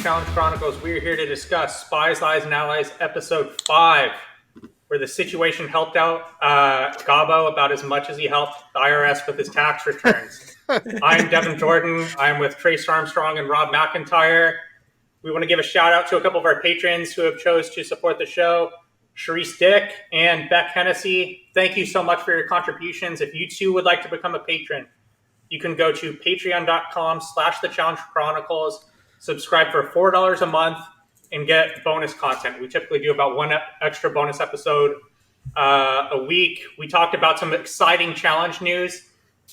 Challenge Chronicles. We're here to discuss Spies, Lies, and Allies, Episode 5, where the situation helped out Gabo about as much as he helped the IRS with his tax returns. I'm Devin Jordan. I'm with Trace Armstrong and Rob McIntyre. We want to give a shout out to a couple of our patrons who have chose to support the show. Sharice Dick and Beck Hennessy. Thank you so much for your contributions. If you too would like to become a patron, you can go to patreon.com/The Challenge Chronicles, subscribe for $4 a month, and get bonus content. We typically do about one extra bonus episode a week. We talked about some exciting challenge news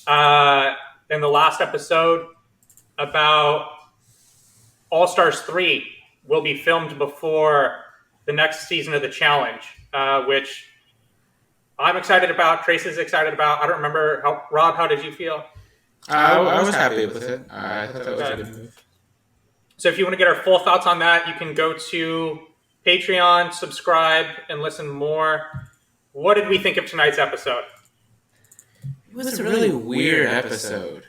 in the last episode about All-Stars 3 will be filmed before the next season of the challenge, which I'm excited about. Trace is excited about. I don't remember. Rob, how did you feel? I was happy with it. I thought that was a good move. So if you want to get our full thoughts on that, you can go to Patreon, subscribe, and listen more. What did we think of tonight's episode? It was a really weird episode.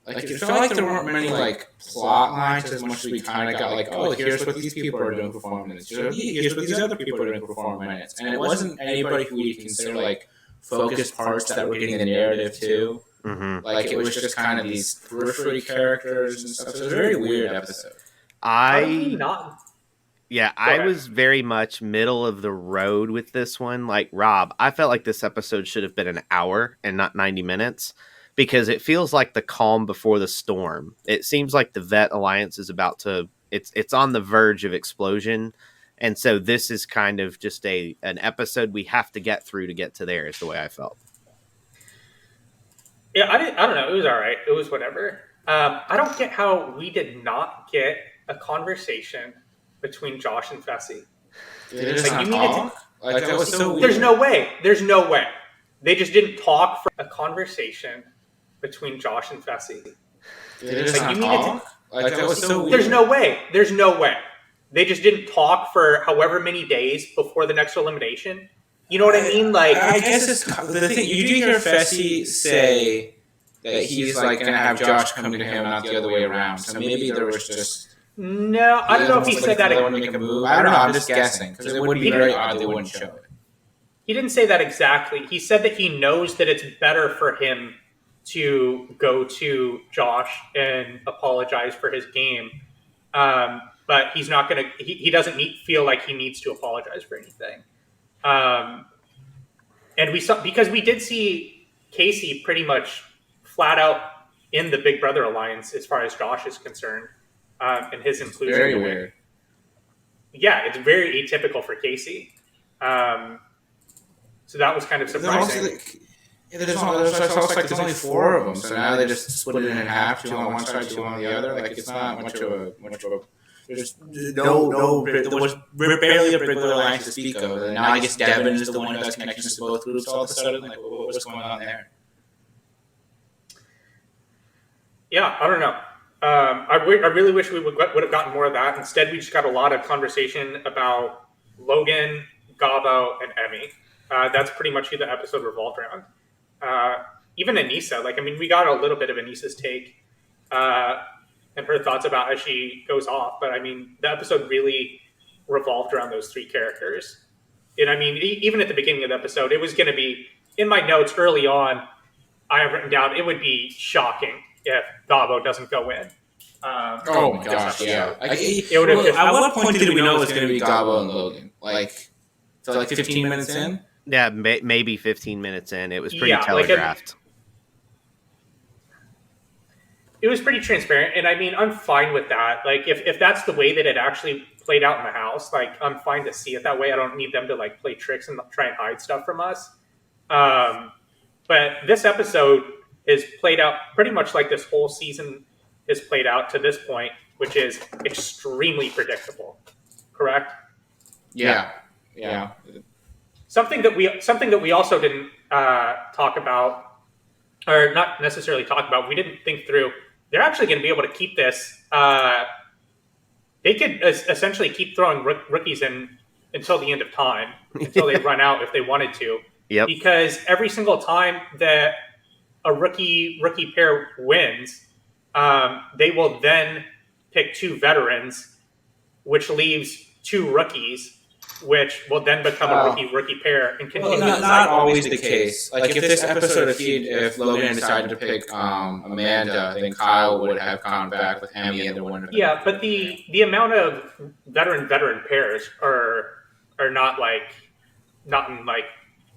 Like, it felt like there weren't many, plot lines as much as we kind of got, here's what these people are doing for 4 minutes. Here's what these other people are doing for 4 minutes. And it wasn't anybody who we consider, focused parts that were getting the narrative, too. Mm-hmm. It was just kind of these periphery characters and stuff. So it was a very weird episode. I was very much middle of the road with this one. Like Rob, I felt like this episode should have been an hour and not 90 minutes because it feels like the calm before the storm. It seems like the Vet Alliance is about to, it's on the verge of explosion. And so this is kind of just an episode we have to get through to get to there is the way I felt. Yeah, I don't know. It was all right. It was whatever. I don't get how we did not get a conversation between Josh and Fessy. They just not talk? That was so weird. There's no way. There's no way. They just didn't talk for a conversation between Josh and Fessy. They just not talk? That was so weird. There's no way. There's no way. They just didn't talk for however many days before the next elimination. You know what I mean? I guess it's the thing. You do hear Fessy say that he's going to have Josh come to him, not the other way around. So maybe there was just no. I don't know if he said that. They want to make a move. I don't know. I'm just guessing because it would be very odd they wouldn't show it. He didn't say that exactly. He said that he knows that it's better for him to go to Josh and apologize for his game, but he's not going to. He doesn't feel like he needs to apologize for anything. And we saw, because we did see Casey pretty much flat out in the Big Brother Alliance as far as Josh is concerned, and his inclusion. Very weird. Yeah, it's very atypical for Casey. So that was kind of surprising. There's only 4 of them, so now they just split it in half, 2 on one side, 2 on the other. It's not much of a. There's no. There was barely a Big Brother Alliance to speak of. And now I guess Devin is the one who has connections to both groups all of a sudden. What's going on there? Yeah, I don't know. I really wish we would have gotten more of that. Instead, we just got a lot of conversation about Logan, Gabo, and Emmy. That's pretty much who the episode revolved around. Even Anissa, we got a little bit of Anissa's take. And her thoughts about as she goes off. But, the episode really revolved around those 3 characters. And, even at the beginning of the episode, it was going to be, in my notes early on, I have written down, it would be shocking if Gabo doesn't go in. Oh, my gosh, yeah. At what point did we know it was going to be Gabo and Logan? 15 minutes in? Yeah, maybe 15 minutes in. It was pretty telegraphed. It was pretty transparent, and I'm fine with that. If that's the way that it actually played out in the house, I'm fine to see it that way. I don't need them to play tricks and try and hide stuff from us. But this episode is played out pretty much like this whole season is played out to this point, which is extremely predictable. Correct? Yeah. Something that we also didn't talk about, or not necessarily talk about. We didn't think through. They're actually going to be able to keep this. They could essentially keep throwing rookies in until the end of time, until they run out if they wanted to. Yep. Because every single time that a rookie pair wins, they will then pick 2 veterans which leaves 2 rookies, which will then become a rookie pair and continue. Well, not always the case. Like if this episode, if Logan decided to pick Amanda, then Kyle would have gone back with Emmy and the winner. Yeah, but the amount of veteran pairs are not in like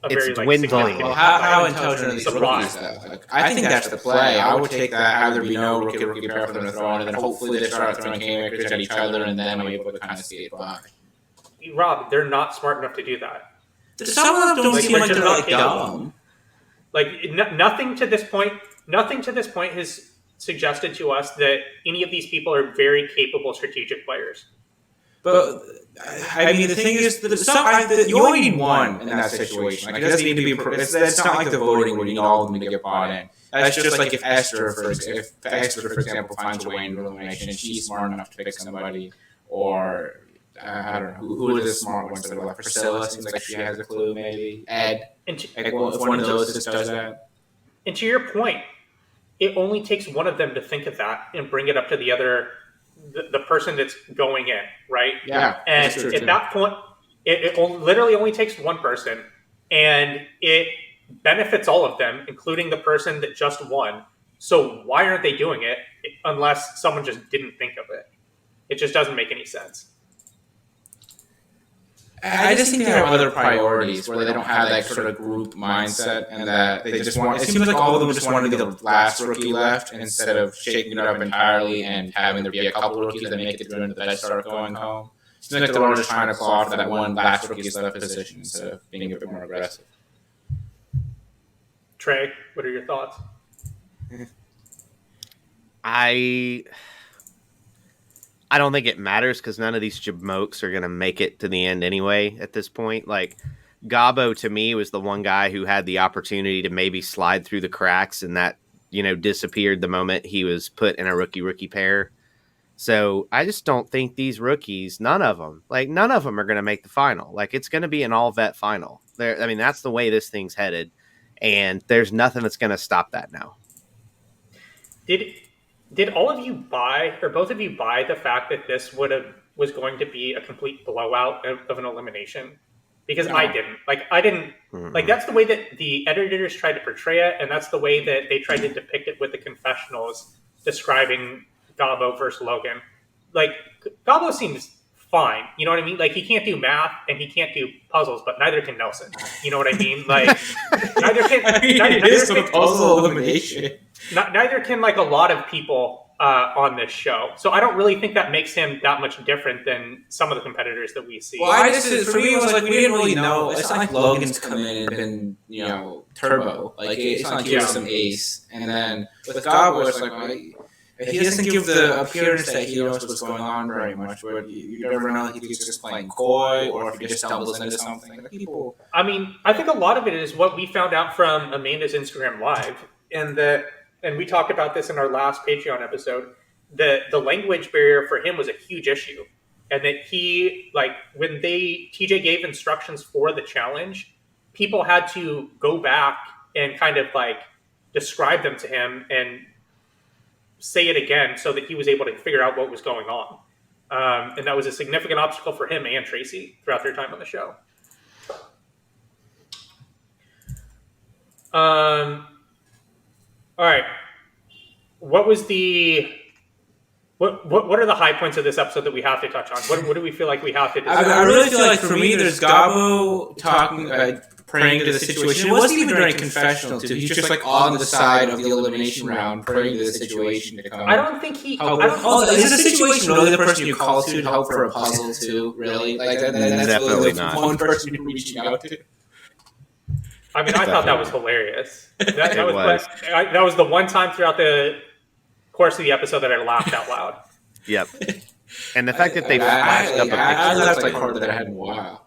a It's very dwindling. Well, how intelligent are these rookies though? Like, I think that's the play. I would take that, have there be no rookie pair for them to throw in, and then hopefully they start throwing haymakers at each other, and then I'm able to kind of skate by. Rob, they're not smart enough to do that. Some of them don't seem like they're like dumb. Like nothing to this point has suggested to us that any of these people are very capable strategic players. But I mean, the thing is, you only need one in that situation. Like, it doesn't need to be. It's not like the voting where you need all of them to get bought in. That's just like if Esther, for example, finds a way into elimination and she's smart enough to pick somebody, or I don't know who are the smart ones that are left. Priscilla seems like she has a clue. Maybe Ed. If one of those just does that. And to your point, it only takes one of them to think of that and bring it up to the other. The person that's going in, right? Yeah. And at that point, it literally only takes one person, and it benefits all of them, including the person that just won. So why aren't they doing it unless someone just didn't think of it? It just doesn't make any sense. I just think they have other priorities where they don't have that sort of group mindset, and that they just want. It seems like all of them just want to be the last rookie left instead of shaking it up entirely and having there be a couple of rookies that make it through and that start going home. It seems like they're all just trying to claw for that one last rookie left position instead of being a bit more aggressive. Trey, what are your thoughts? I don't think it matters because none of these jamokes are going to make it to the end anyway at this point. Like, Gabo, to me, was the one guy who had the opportunity to maybe slide through the cracks, and that, disappeared the moment he was put in a rookie pair. So I just don't think these rookies, none of them are going to make the final. Like, it's going to be an all-vet final. That's the way this thing's headed, and there's nothing that's going to stop that now. Did all of you buy, or both of you buy, the fact that this was going to be a complete blowout of an elimination? Because no. I didn't. Like, that's the way that the editors tried to portray it, and that's the way that they tried to depict it with the confessionals describing Gabo versus Logan. Like, Gabo seems fine. You know what I mean? Like, he can't do math and he can't do puzzles, but neither can Nelson. You know what I mean? Like, neither can puzzle elimination. Neither can like a lot of people on this show. So I don't really think that makes him that much different than some of the competitors that we see. Well, for me, it was like we didn't really know. It's not like Logan's come in and been turbo. Like, it's not like he has some ace. And then with Gabo, it's like he doesn't give the appearance that he knows what's going on very much. But you never know if he's just playing coy or if he just stumbles into something. Like, people. I mean, I think a lot of it is what we found out from Amanda's Instagram Live, and we talked about this in our last Patreon episode, the language barrier for him was a huge issue. And that he, like, when TJ gave instructions for the challenge, people had to go back and kind of, like, describe them to him and say it again so that he was able to figure out what was going on. And that was a significant obstacle for him and Tracy throughout their time on the show. All right. What are the high points of this episode that we have to touch on? What do we feel like we have to discuss? I really feel like for me, there's Gabo talking, praying to the situation. It wasn't even during confessional too. He's just like on the side of the elimination round, praying to the situation to come. I don't think he. Is the situation really the person you call to help for a puzzle too? Really? Like that's definitely really not one person you're reaching out to. I mean, I thought that was hilarious. That was the one time throughout the course of the episode that I laughed out loud. Yep. And the fact that they flashed up a picture. I laughed like harder than I had in a while.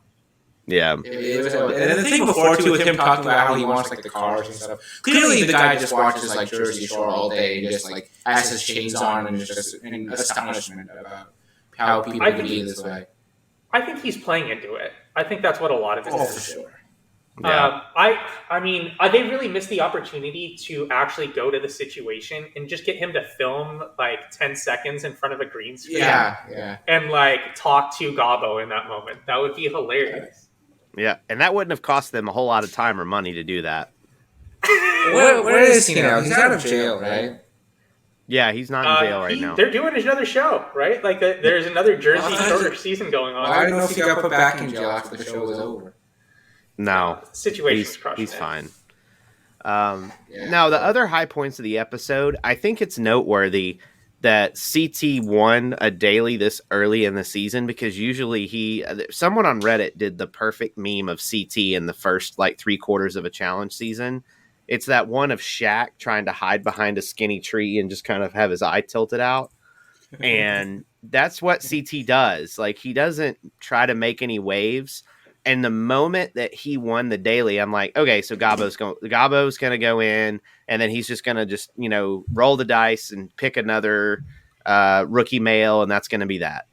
Yeah. And the thing before, too, with him talking about how he wants, like, the cars and stuff. Clearly, the guy just watches, like, Jersey Shore all day and just, like, has his chains on and is just in astonishment about how people can be this way. I think he's playing into it. I think that's what a lot of it is. For sure. Yeah. I mean, they really missed the opportunity to actually go to the situation and just get him to film like 10 seconds in front of a green screen. Yeah. And like talk to Gabo in that moment. That would be hilarious. Yeah, and that wouldn't have cost them a whole lot of time or money to do that. Where is he now? He's out of jail, right? Yeah, he's not in jail right now. They're doing another show, right? Like there's another Jersey Shore season going on. I don't know if he got put back in jail after the show was over. No, he's fine. Now, the other high points of the episode, I think it's noteworthy that CT won a daily this early in the season, because usually someone on Reddit did the perfect meme of CT in the first like 3/4 of a challenge season. It's that one of Shaq trying to hide behind a skinny tree and just kind of have his eye tilted out. And that's what CT does. Like, he doesn't try to make any waves. And the moment that he won the daily, I'm like, okay, so Gabo's going to go in, and then he's just going to roll the dice and pick another rookie male, and that's going to be that.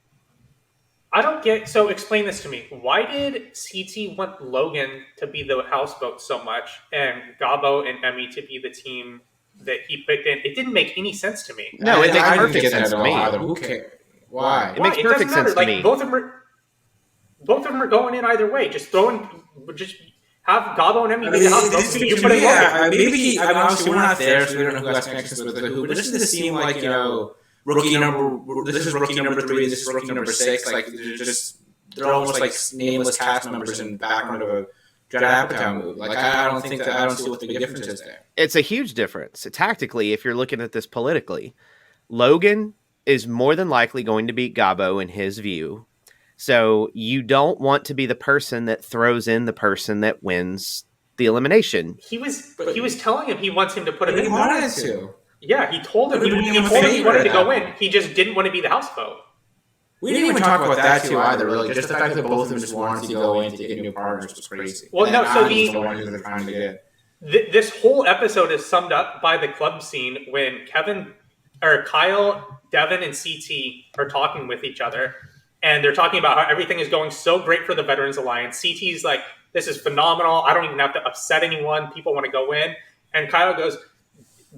I don't get. So explain this to me. Why did CT want Logan to be the houseboat so much, and Gabo and Emmy to be the team that he picked in? It didn't make any sense to me. No, it makes perfect sense to me. Who cares? Why? It makes perfect sense to me. Both of them are going in either way. Just have Gabo and Emmy be the houseboat. Maybe obviously we're not there, so we don't know who has connections with who. But this doesn't seem like rookie number. This is rookie number 3. This is rookie number 6. Like they're almost like nameless cast members in the background of a Judd Apatow movie. Like I don't see what the big difference is there. It's a huge difference tactically if you're looking at this politically. Logan is more than likely going to beat Gabo in his view. So you don't want to be the person that throws in the person that wins the elimination. He was telling him he wants him to put him in. He wanted to. Yeah, he told him he wanted to go in. He just didn't want to be the houseboat. We didn't even talk about that too either, really. Just the fact that both of them just wanted to go in to get new partners was crazy. Well, no, so this whole episode is summed up by the club scene when Kyle, Devin, and CT are talking with each other, and they're talking about how everything is going so great for the Veterans Alliance. CT's like, this is phenomenal. I don't even have to upset anyone. People want to go in. And Kyle goes,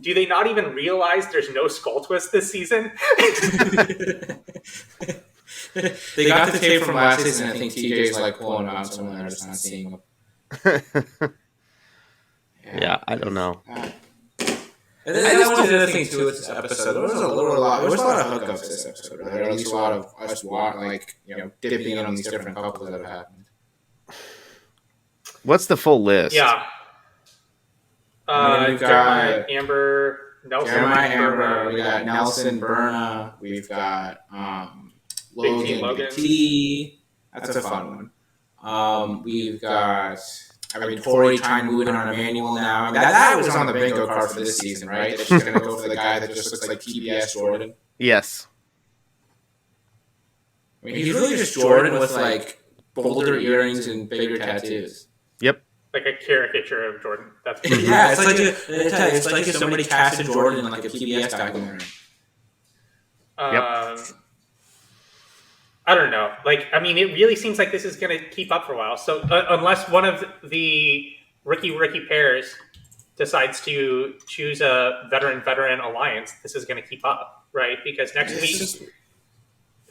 do they not even realize there's no skull twist this season? They got the tape from last season. I think TJ's like pulling out someone they're just not seeing them. Yeah, I don't know. And then that was the other thing too with this episode. There was a lot of hookups this episode. Right? Or at least a lot of us dipping in on these different couples that have happened. What's the full list? Yeah. We've got Amber, Nelson, Amber. We got Nelson, Berna. We've got Logan, T. That's a fun one. We've got Tori trying to move in on Emmanuel now. That was on the bingo card for this season, right? That she's going to go for the guy that just looks like TBS Jordan. Yes. I mean, he's really just Jordan with like bolder earrings and bigger tattoos. Yep. Like a caricature of Jordan. That's yeah, it's like if somebody casted Jordan in like a PBS documentary. Yep. I don't know. Like, I mean, it really seems like this is going to keep up for a while. So unless one of the rookie pairs decides to choose a veteran alliance, this is going to keep up, right? Because next week,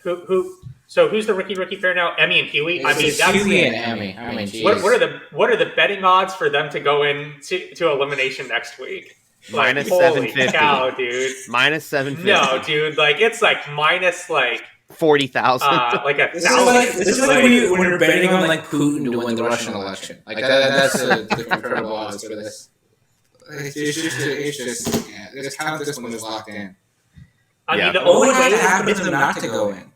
who's the rookie pair now? Emmy and Huey. I mean, that's Huey and Emmy. I mean, what are the betting odds for them to go in to elimination next week? Like, minus holy 750. cow, dude. Minus 750. No, dude. Like, it's like minus like 40,000. Like 1,000. This is like when you're betting on like Putin to win the Russian election. Like that's the incredible odds for this. It's just this kind of this one is locked in. I mean, the only only way way to happen for them not to go in.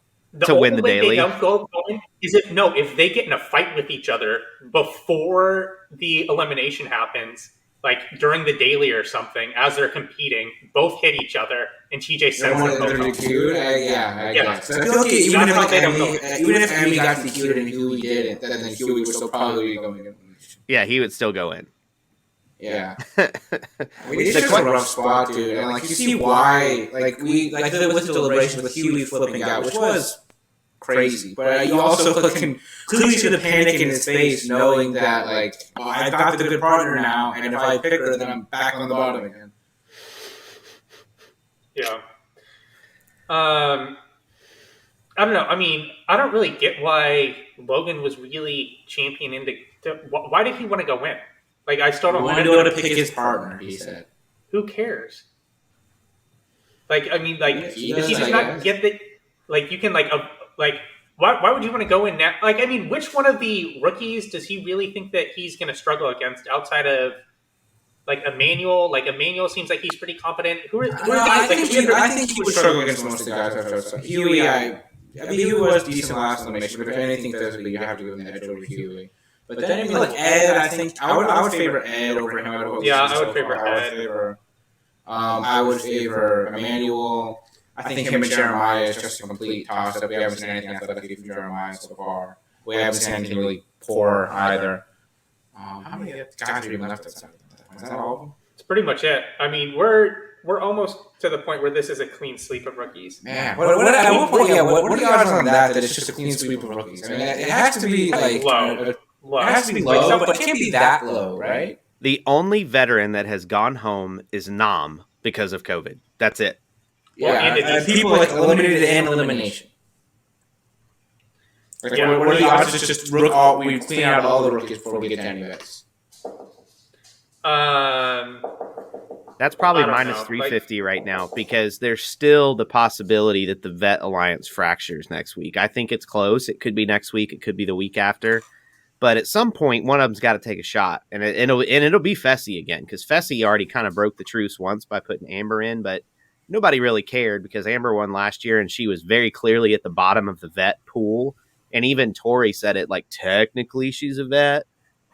To win the daily. They don't go in is if they get in a fight with each other before the elimination happens, like during the daily or something, as they're competing, both hit each other, and TJ sends them both home. I guess. So I feel like even if Emmy got DQ'd and Huey didn't, then Huey would still probably be going in. Yeah, he would still go in. Yeah. I mean, it's just a rough spot, dude. And like you see why, like we with the deliberations with Huey flipping out, which was crazy. But you also can clearly see the panic in his face, knowing that like, oh, I got the good partner now, and if I pick her, then I'm back on the bottom again. Yeah. I don't know. I mean, I don't really get why Logan was really championing why did he want to go in? Like, I still don't. He wanted to go to pick his partner. He said. Who cares? Like, I mean, like, does he just not get that? Like, you can like. Why would you want to go in now? Like, I mean, which one of the rookies does he really think that he's going to struggle against outside of, like, Emmanuel? Like, Emmanuel seems like he's pretty competent. I think he would struggle against most of the guys I've chosen. Huey, I mean, Huey was decent last elimination, but if anything physically, you have to give him the edge over Huey. But then, I mean, like, Ed, I think I would favor Ed over him. I would favor Ed. I would favor Emmanuel. I think him and Jeremiah is just a complete toss-up. We haven't seen anything athletically from Jeremiah so far. We haven't seen anything really poor either. How many guys are even left at that? Is that all of them? It's pretty much it. I mean, we're almost to the point where this is a clean sweep of rookies. Man, what are the odds on that it's just a clean sweep of rookies? I mean, it has to be like low. It has to be low, but it can't be that low, right? The only veteran that has gone home is Nam because of COVID. That's it. Yeah, and people like eliminated and elimination. Like, what are the odds? Just we clean out all the rookies before we get to any vets. That's probably minus 350 right now because there's still the possibility that the Vet Alliance fractures next week. I think it's close. It could be next week. It could be the week after. But at some point, one of them's got to take a shot. And it'll be Fessy again because Fessy already kind of broke the truce once by putting Amber in. But nobody really cared because Amber won last year and she was very clearly at the bottom of the vet pool. And even Tori said it like technically she's a vet,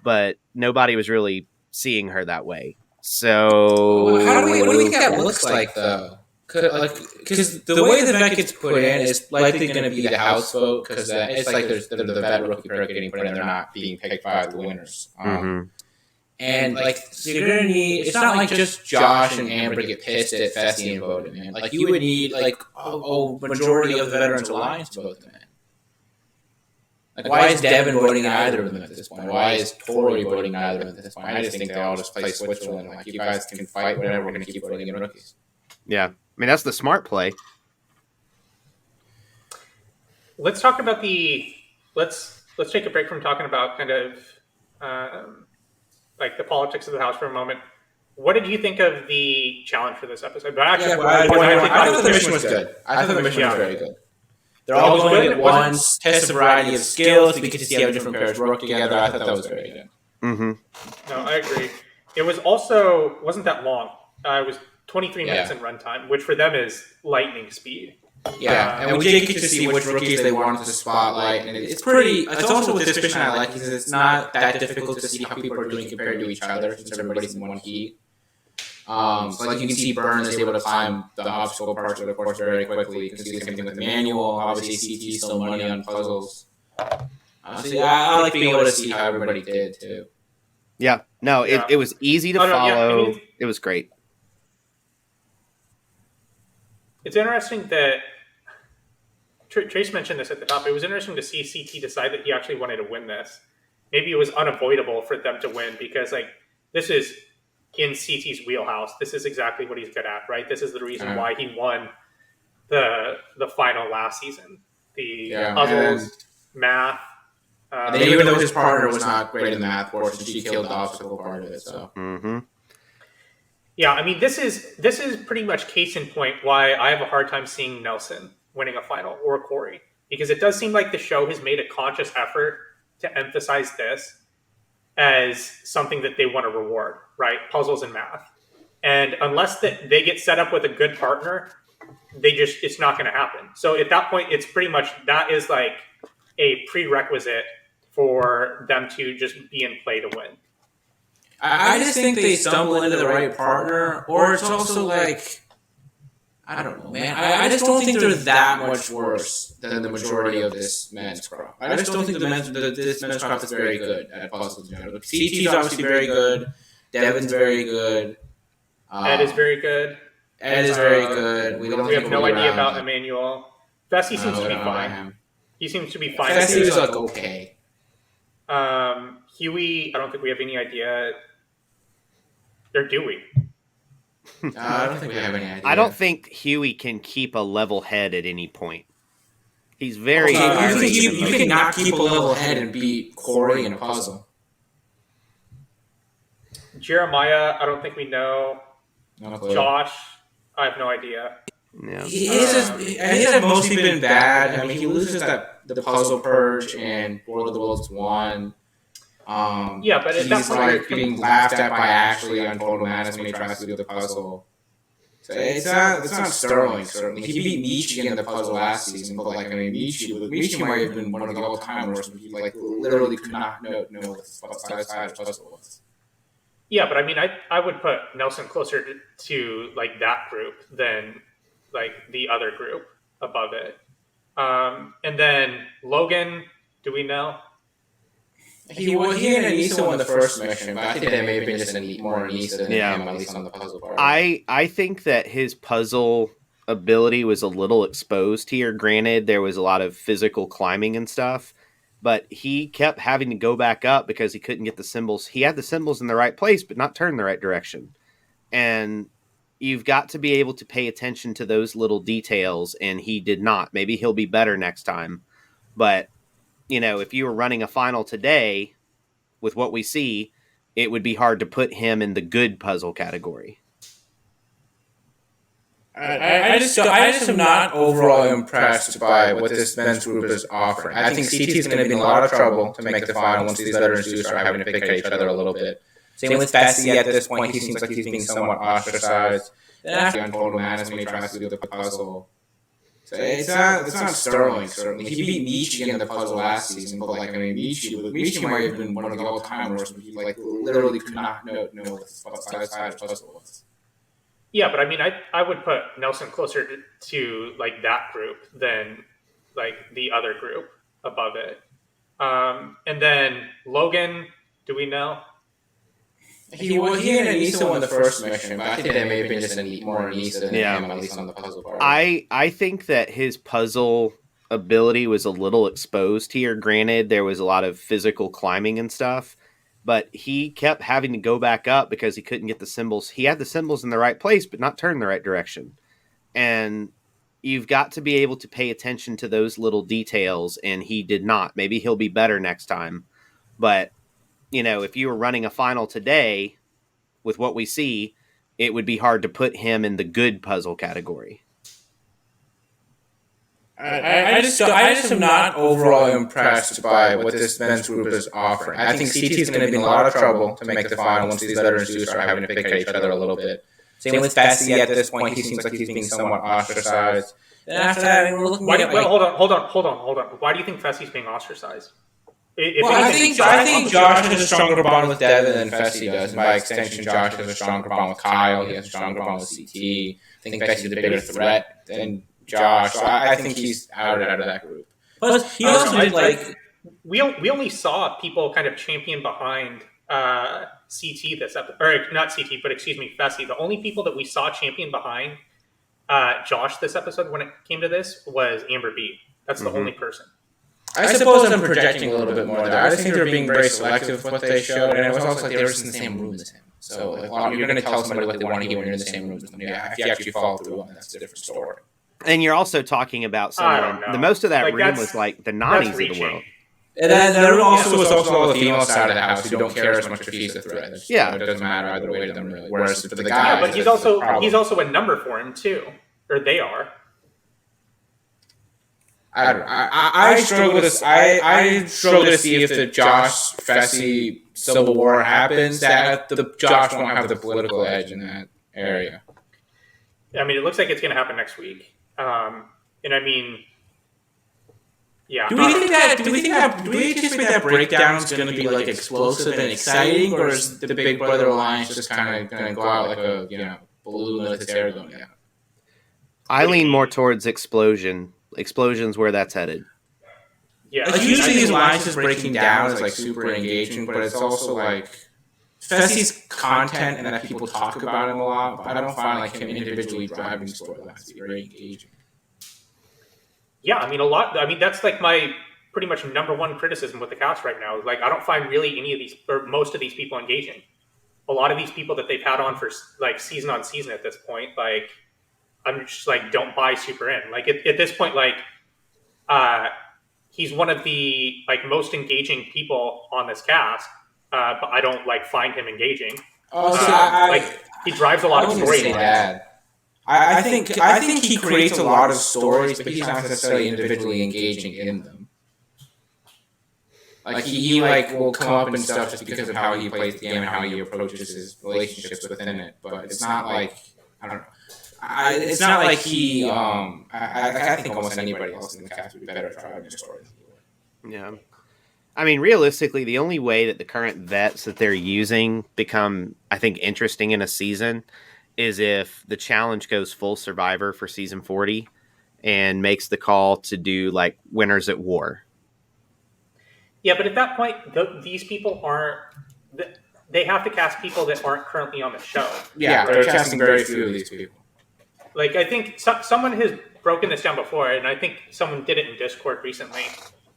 but nobody was really seeing her that way. So what do you think that looks like though? Because the way the vet gets put in is likely going to be the house vote because it's like there's the vet rookie pick getting put in, they're not being picked by the winners. And like so you're gonna need. It's not like just Josh and Amber get pissed at Fessy and vote him in. Like you would need like majority of the Veterans Alliance to vote them in. Like why is Devin voting either of them at this point? Why is Tori voting either of them at this point? I just think they all just play Switzerland. Like you guys can fight whatever. We're gonna keep voting in rookies. Yeah, I mean that's the smart play. Let's talk about let's take a break from talking about kind of like the politics of the house for a moment. What did you think of the challenge for this episode? But actually, I thought the mission was good. I thought the mission was very good. They're all going at once, test a variety of skills. We get to see how different pairs work together. I thought that was very good. Mm-hmm. No, I agree. It was wasn't that long. It was 23 minutes in runtime, which for them is lightning speed. Yeah, and we did get to see which rookies they wanted to spotlight, and it's pretty. It's also with this mission I like because it's not that difficult to see how people are doing compared to each other since everybody's in one heat. So like you can see Burns is able to climb the obstacle parts of the course very quickly. You can see the same thing with Manuel. Obviously, CT still money on puzzles. So yeah, I like being able to see how everybody did too. Yeah, no, it was easy to follow. It was great. It's interesting that Trace mentioned this at the top. It was interesting to see CT decide that he actually wanted to win this. Maybe it was unavoidable for them to win because, like, this is in CT's wheelhouse. This is exactly what he's good at, right? This is the reason why he won the final last season. The puzzles, math. And even though his partner was not great in the math portion, she killed the obstacle part of it. So. Mm-hmm. Yeah, I mean, this is pretty much case in point why I have a hard time seeing Nelson winning a final or Corey, because it does seem like the show has made a conscious effort to emphasize this as something that they want to reward, right? Puzzles and math. And unless they get set up with a good partner, it's not going to happen. So at that point, it's pretty much that is like a prerequisite for them to just be in play to win. I just think they stumble into the right partner, or it's also like, I don't know, man. I just don't think they're that much worse than the majority of this men's crop. I just don't think this men's crop is very good at puzzles. CT's obviously very good. Devin's very good. Ed is very good. Ed is very good. We have no idea about Emmanuel. Fessy seems to be fine. He seems to be fine. Fessy was like okay. Huey, I don't think we have any idea. Or do we? I don't think we have any idea. I don't think Huey can keep a level head at any point. He's very. You cannot keep a level head and beat Corey in a puzzle. Jeremiah, I don't think we know. Josh, I have no idea. Yeah. His have mostly been bad. I mean, he loses the puzzle purge and World of the Worlds 1. Yeah, but he's like being laughed at by Ashley on Total Madness when he tries to do the puzzle. So it's not sterling, certainly. He beat Michi in the puzzle last season, but like, I mean, Michi might have been one of the all-time worst, but he like literally could not know what side of puzzle was. Yeah, but I mean, I would put Nelson closer to like that group than like the other group above it. And then Logan, do we know? He and Anissa won the first mission, but I think that may have been just more Anissa than him, at least on the puzzle part. I think that his puzzle ability was a little exposed here. Granted, there was a lot of physical climbing and stuff, but he kept having to go back up because he couldn't get the symbols. He had the symbols in the right place, but not turned the right direction. And you've got to be able to pay attention to those little details, and he did not. Maybe he'll be better next time, but you know, if you were running a final today with what we see, it would be hard to put him in the good puzzle category. I just am not overall impressed by what this men's group is offering. I think CT is going to be in a lot of trouble to make the final once these veterans do start having to pick at each other a little bit. Same with Fessy at this point. He seems like he's being somewhat ostracized. Then after on Total Madness when he tries to do the puzzle. So it's not sterling, certainly. He beat Michi in the puzzle last season, but like, I mean, Michi might have been one of the all-time worst, but he like literally could not know what side of puzzle was. Yeah, but I mean, I would put Nelson closer to like that group than like the other group above it. And then Logan, do we know? He and Anissa won the first mission, but I think that may have been just more Anissa than him, at least on the puzzle part. I think that his puzzle ability was a little exposed here. Granted, there was a lot of physical climbing and stuff, but he kept having to go back up because he couldn't get the symbols. He had the symbols in the right place, but not turned the right direction. And you've got to be able to pay attention to those little details, and he did not. Maybe he'll be better next time, but you know, if you were running a final today with what we see, it would be hard to put him in the good puzzle category. I just am not overall impressed by what this men's group is offering. I think CT is going to be in a lot of trouble to make the final once these veterans do start having to pick at each other a little bit. Same with Fessy at this point. He seems like he's being somewhat ostracized. Then after that, we're looking at hold on. Why do you think Fessy's being ostracized? I think Josh has a stronger bond with Devin than Fessy does. And by extension, Josh has a stronger bond with Kyle. He has a stronger bond with CT. I think Fessy's a bigger threat than Josh. So I think he's out of that group. But he also did like we only saw people kind of champion behind CT this episode, or not CT, but excuse me, Fessy. The only people that we saw champion behind Josh this episode when it came to this was Amber B. That's the only person. I suppose I'm projecting a little bit more there. I just think they're being very selective with what they showed, and it was also like they were just in the same room as him. So like, you're going to tell somebody what they want to hear when you're in the same room as them. Yeah, if you actually follow through on it, that's a different story. And you're also talking about someone. The most of that room was like the nannies of the world. And then the room also was all the female side of the house who don't care as much if he's a threat. Yeah, it doesn't matter either way to them really. Whereas for the guy, but he's also a number for him too, or they are. I struggle to I struggle to see if the Josh Fessy Civil War happens that the Josh won't have the political edge in that area. I mean, it looks like it's going to happen next week, and I mean, yeah. Do we anticipate that breakdown is going to be like explosive and exciting, or is the Big Brother alliance just kind of going to go out like a balloon with its air going down? I lean more towards explosion. Explosion's where that's headed. Yeah, like usually these alliances breaking down is like super engaging, but it's also like Fessy's content and that people talk about him a lot. But I don't find like him individually driving storylines to be very engaging. Yeah, I mean, a lot. I mean, that's like my pretty much number one criticism with the cast right now. Like, I don't find really any of these or most of these people engaging. A lot of these people that they've had on for like season on season at this point, like, I'm just like, don't buy super in. Like at this point, like, he's one of the like most engaging people on this cast, but I don't like find him engaging. Like he drives a lot of storylines. I think he creates a lot of stories, but he's not necessarily individually engaging in them. Like he like will come up and stuff just because of how he plays the game and how he approaches his relationships within it. But it's not like I don't know. It's not like he. I think almost anybody else in the cast would be better at driving a story. Yeah. I mean, realistically, the only way that the current vets that they're using become, I think, interesting in a season is if the challenge goes full Survivor for season 40 and makes the call to do like Winners at War. Yeah, but at that point, these people aren't. They have to cast people that aren't currently on the show. Yeah, they're casting very few of these people. Like, I think someone has broken this down before, and I think someone did it in Discord recently.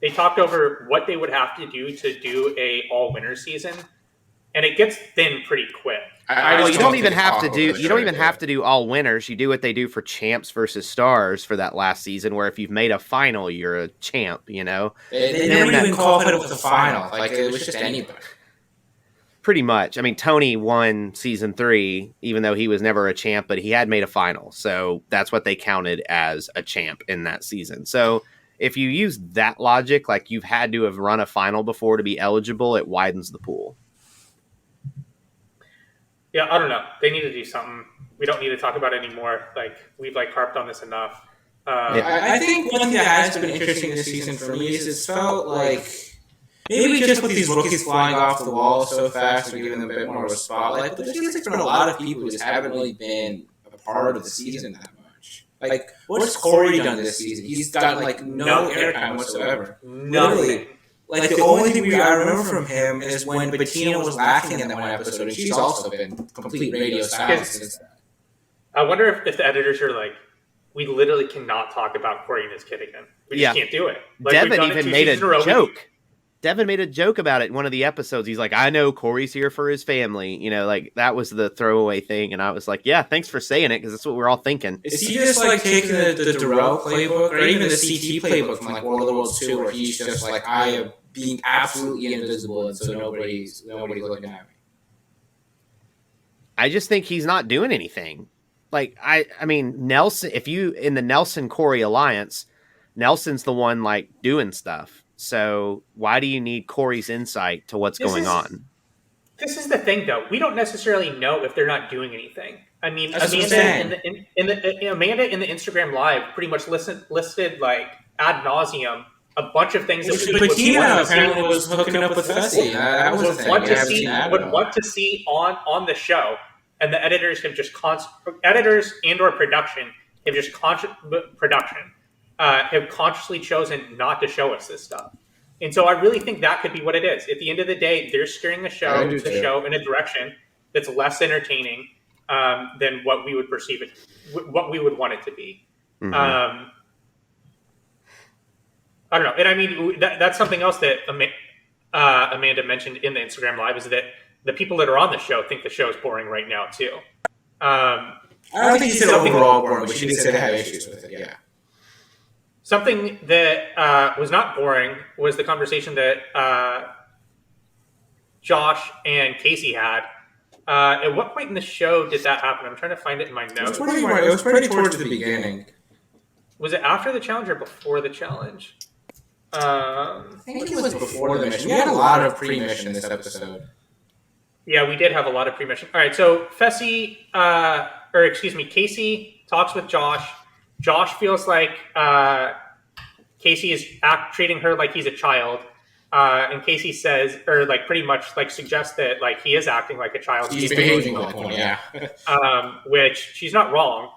They talked over what they would have to do a all winners season, and it gets thin pretty quick. You don't even have to do all winners. You do what they do for champs versus stars for that last season, where if you've made a final, you're a champ. You know, they never even qualified with the final. Like it was just anybody. Pretty much. I mean, Tony won season 3, even though he was never a champ, but he had made a final, so that's what they counted as a champ in that season. So if you use that logic, like you've had to have run a final before to be eligible, it widens the pool. Yeah, I don't know. They need to do something. We don't need to talk about it anymore. Like, we've like harped on this enough. I think one thing that has been interesting this season for me is it's felt like maybe just with these rookies flying off the wall so fast or giving them a bit more of a spotlight, but there feels like been a lot of people who just haven't really been a part of the season that much. Like, what's Corey done this season? He's gotten like no airtime whatsoever. Nothing. Like the only thing I remember from him is when Bettina was laughing in that one episode, and she's also been complete radio silence since that. I wonder if the editors are like, we literally cannot talk about Corey and his kid again. We just can't do it. Like, Devin even made a joke. Devin made a joke about it in one of the episodes. He's like, I know Corey's here for his family. You know, like that was the throwaway thing. And I was like, yeah, thanks for saying it because that's what we're all thinking. Is he just like taking the Darrell playbook or even the CT playbook from like World of Worlds 2 where he's just like, I am being absolutely invisible and so nobody's looking at me? I just think he's not doing anything. Like, I mean, Nelson, if you in the Nelson Corey alliance, Nelson's the one like doing stuff. So why do you need Corey's insight to what's going on? This is the thing, though. We don't necessarily know if they're not doing anything. I mean, Amanda in the Instagram Live pretty much listed like ad nauseum a bunch of things that we Bettina apparently was hooking up with Fessy. Would want to see on the show, and the editors have just editors and or production have just have consciously chosen not to show us this stuff. And so I really think that could be what it is. At the end of the day, they're steering the show in a direction that's less entertaining than what we would perceive it, what we would want it to be. Mm-hmm. I don't know. And I mean, that's something else that Amanda mentioned in the Instagram Live is that the people that are on the show think the show is boring right now, too. I don't think she said overall boring, but she did say they had issues with it, yeah. Something that was not boring was the conversation that Josh and Casey had. At what point in the show did that happen? I'm trying to find it in my notes. It was pretty towards the beginning. Was it after the challenge or before the challenge? I think it was before the mission. We had a lot of pre-mission in this episode. Yeah, we did have a lot of pre-mission. All right, so Casey talks with Josh. Josh feels like Casey is treating her like he's a child, and Casey says, or like pretty much like suggests that like he is acting like a child. He's behaving like one, yeah. Which she's not wrong.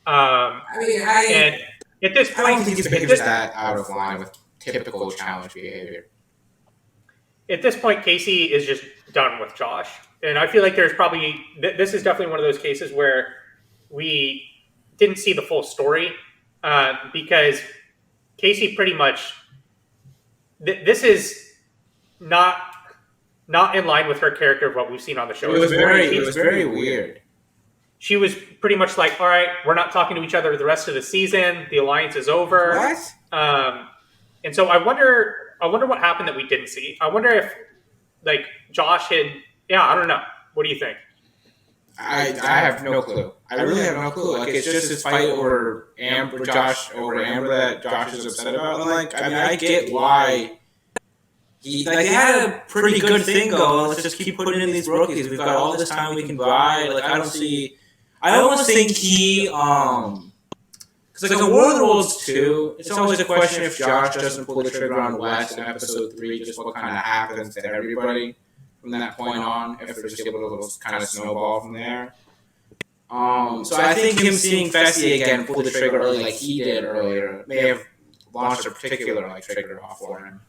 And at this point, I don't think his behavior is that out of line with typical challenge behavior. At this point, Casey is just done with Josh, and I feel like there's probably this is definitely one of those cases where we didn't see the full story because Casey pretty much. This is not in line with her character of what we've seen on the show. It was very weird. She was pretty much like, all right, we're not talking to each other the rest of the season. The alliance is over. What? And so I wonder what happened that we didn't see. I wonder if, like, Josh had... Yeah, I don't know. What do you think? I have no clue. I really have no clue. Like, it's just this fight over Amber that Josh is upset about. And, like, I mean, I get why... they had a pretty good thing going. Let's just keep putting in these rookies. We've got all this time we can buy. Like, I don't see... I almost think he... Because, like, in War of the Worlds 2, it's always a question if Josh doesn't pull the trigger on West in episode 3, just what kind of happens to everybody from that point on, if they're just able to kind of snowball from there. So I think him seeing Fessy again pull the trigger early like he did earlier may have launched a particular, like, trigger off for him.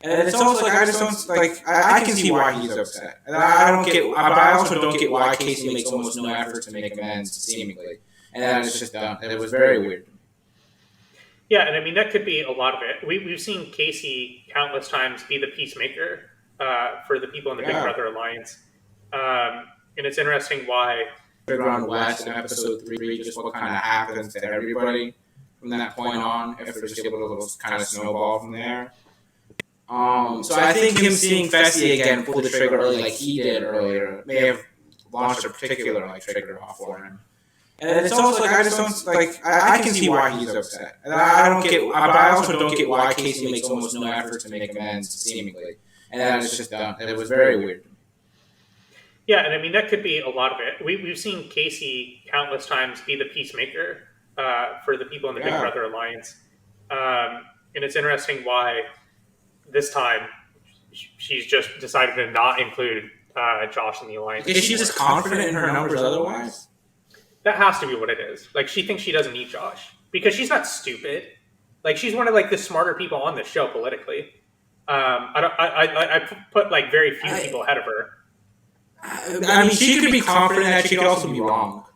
And it's also like I just don't like I can see why he's upset. And I don't get, but I also don't get why Casey makes almost no effort to make amends, seemingly. And that is just done. It was very weird. Yeah, and I mean that could be a lot of it. We've seen Casey countless times be the peacemaker for the people in the Big Brother Alliance, and it's interesting why. On West in episode 3, just what kind of happens to everybody from that point on, if they're just able to kind of snowball from there. So I think him seeing Fessy again pull the trigger early like he did earlier may have launched a particular, like, trigger off for him. And it's also like I just don't like I can see why he's upset. And I don't get, but I also don't get why Casey makes almost no effort to make amends, seemingly. And that is just done. It was very weird. Yeah, and I mean that could be a lot of it. We've seen Casey countless times be the peacemaker for the people in the Big Brother Alliance, and it's interesting why this time she's just decided to not include Josh in the alliance. Is she just confident in her numbers otherwise? That has to be what it is. Like, she thinks she doesn't need Josh because she's not stupid. Like, she's one of, like, the smarter people on this show politically. I put, like, very few people ahead of her. I mean, she could be confident that she could also be wrong.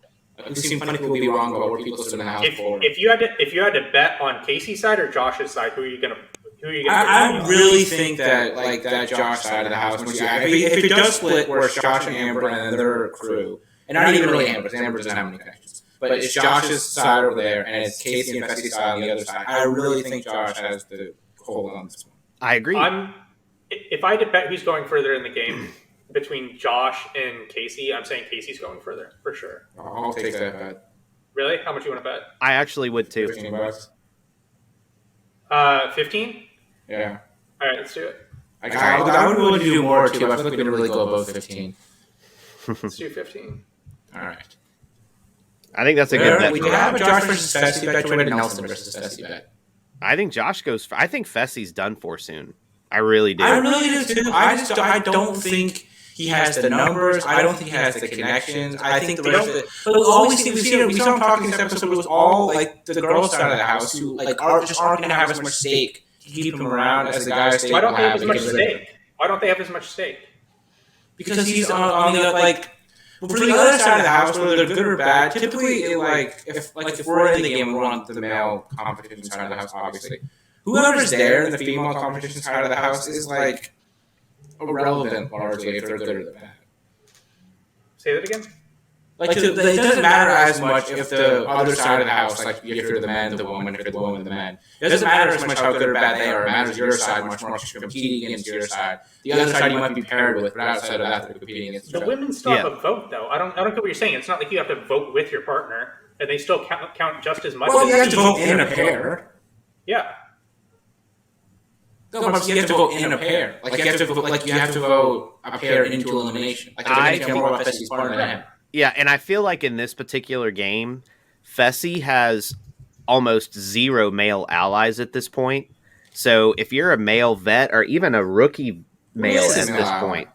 We've seen plenty of people be wrong about where people stood in the house for. If you had to bet on Casey's side or Josh's side, who are you gonna? I really think that, like, that Josh side of the house. If it does split, where it's Josh and Amber and their crew, and not even really Amber, because Amber doesn't have any connections, but it's Josh's side over there, and it's Casey and Fessy's side on the other side. I really think Josh has the hold on this one. I agree. If I had to bet who's going further in the game between Josh and Casey, I'm saying Casey's going further for sure. I'll take that bet. Really? How much you want to bet? I actually would too. $15. 15? Yeah. All right, let's do it. I would be willing to do more too. I feel like we didn't really go above 15. Let's do 15. All right. I think that's a good bet. We have a Josh versus Fessy bet. We had a Nelson versus Fessy bet. I think Josh goes. I think Fessy's done for soon. I really do. I really do too. I don't think he has the numbers. I don't think he has the connections. I think the rest of it. But we saw him talking in this episode. It was all like the girls' side of the house who like aren't going to have as much stake to keep him around as the guys. Why don't they have as much stake? Why don't they have as much stake? Because he's on the like. For the other side of the house, whether they're good or bad, typically, if we're in the game, we're on the male competition side of the house, obviously. Whoever's there in the female competition side of the house is, like, irrelevant, largely, if they're good or bad. Say that again? Like, it doesn't matter as much if the other side of the house, like, if you're the man, the woman, if you're the woman, the man. It doesn't matter as much how good or bad they are. It matters your side much more because you're competing against your side. The other side you might be paired with, but outside of that, they're competing against each other. The women still have a vote, though. I don't get what you're saying. It's not like you have to vote with your partner, and they still count just as much. Well, you have to vote in a pair. Yeah. No, but you have to vote in a pair. Like, you have to vote a pair into elimination. Like, I care more about Fessy's partner than him. Yeah, and I feel like in this particular game, Fessy has almost zero male allies at this point. So if you're a male vet or even a rookie male at this point,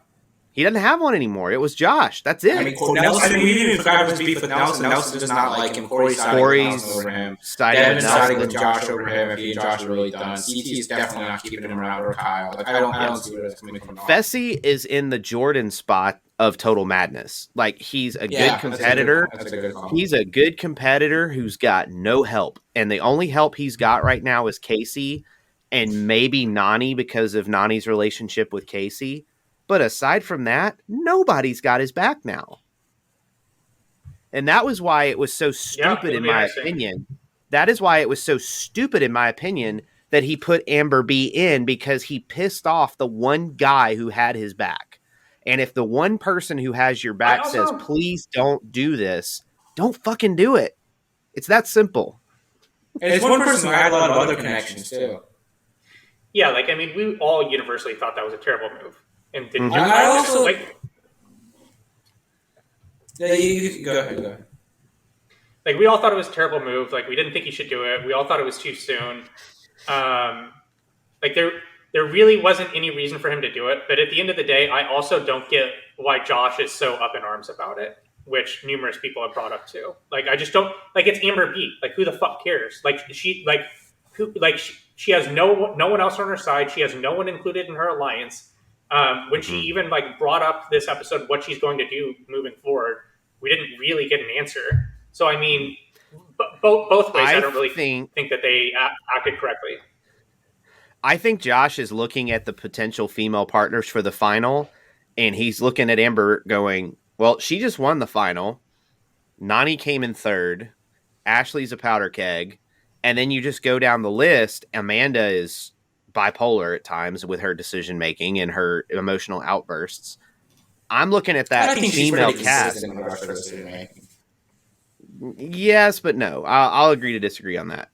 He doesn't have one anymore. It was Josh. That's it. I mean, Nelson, we didn't even forgot his beef with Nelson. Nelson does not like him. Corey's siding with Nelson over him. Devin's siding with Josh over him if he and Josh are really done. CT is definitely not keeping him around, or Kyle. Like, I don't see where that's coming from. Fessy is in the Jordan spot of Total Madness. Like, he's a good competitor. He's a good competitor who's got no help. And the only help he's got right now is Casey and maybe Nani because of Nani's relationship with Casey. But aside from that, nobody's got his back now. And that was why it was so stupid in my opinion. That is why it was so stupid in my opinion that he put Amber B in, because he pissed off the one guy who had his back. And if the one person who has your back says, please don't do this, don't fucking do it. It's that simple. And it's one person who had a lot of other connections too. Yeah, like, I mean, we all universally thought that was a terrible move. And didn't I also like. Yeah, you go ahead. Like, we all thought it was a terrible move. Like, we didn't think he should do it. We all thought it was too soon. Like, there really wasn't any reason for him to do it. But at the end of the day, I also don't get why Josh is so up in arms about it, which numerous people have brought up too. Like, I just don't like. It's Amber B. Like, who the fuck cares? Like, she she has no one else on her side. She has no one included in her alliance. When she even like brought up this episode, what she's going to do moving forward, we didn't really get an answer. So I mean, both ways, I don't really think that they acted correctly. I think Josh is looking at the potential female partners for the final, and he's looking at Amber going, well, she just won the final. Nani came in third. Ashley's a powder keg. And then you just go down the list. Amanda is bipolar at times with her decision making and her emotional outbursts. I'm looking at that female cast. Yes, but no. I'll agree to disagree on that.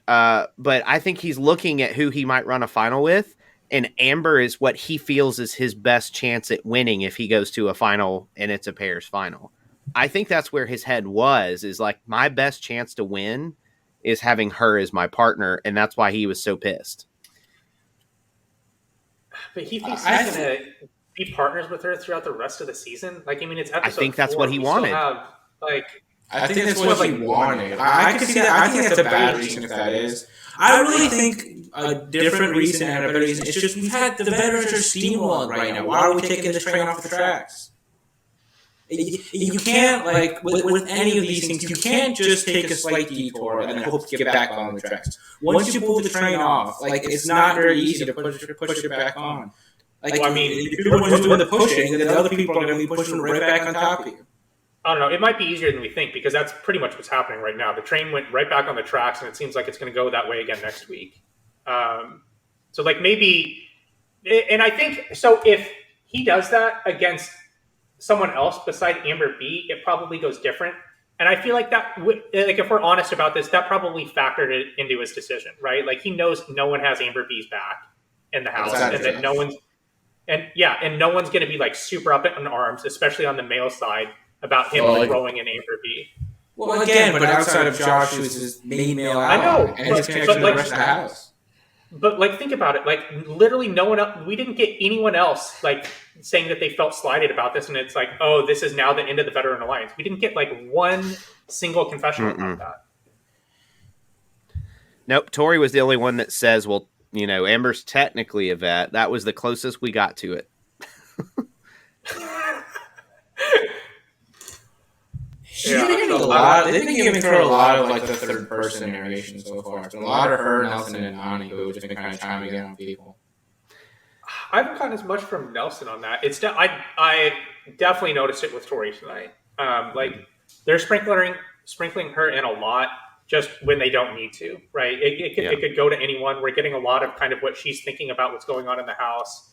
But I think he's looking at who he might run a final with, and Amber is what he feels is his best chance at winning if he goes to a final and it's a pairs final. I think that's where his head is like, my best chance to win is having her as my partner, and that's why he was so pissed. But he thinks he's going to be partners with her throughout the rest of the season? Like, I mean, it's episode 4. I think that's what he wanted. I think that's what he wanted. I can see that. I think that's a bad reason if that is. I really think a different reason and a better reason. It's just we've had the veterans are steamrolling right now. Why are we taking this train off the tracks? You can't, like, with any of these things, you can't just take a slight detour and then hope to get back on the tracks. Once you pull the train off, like, it's not very easy to push it back on. Like, well, I mean, if you're the one who's doing the pushing, then the other people are going to be pushing right back on top of you. I don't know. It might be easier than we think, because that's pretty much what's happening right now. The train went right back on the tracks, and it seems like it's going to go that way again next week. So, like, maybe... And I think... So, if he does that against someone else beside Amber B, it probably goes different. And I feel like that... Like, if we're honest about this, that probably factored it into his decision, right? Like, he knows no one has Amber B's back in the house, and that no one's... And no one's going to be, like, super up in arms, especially on the male side, about him throwing an Amber B. Well, again, but outside of Josh, who's his main male ally, I know, and his connection to the rest of the house. But, like, think about it. Like, literally no one else, we didn't get anyone else, like, saying that they felt slighted about this, and it's like, oh, this is now the end of the Veteran Alliance. We didn't get, like, one single confession about that. Nope, Tori was the only one that says, well, you know, Amber's technically a vet. That was the closest we got to it. They've been giving her a lot of, like, the third person narration so far. It's been a lot of her, Nelson, and Nani, who have just been kind of chiming in on people. I haven't gotten as much from Nelson on that. I definitely noticed it with Tori tonight. Like, they're sprinkling her in a lot just when they don't need to, right? It could go to anyone. We're getting a lot of kind of what she's thinking about what's going on in the house.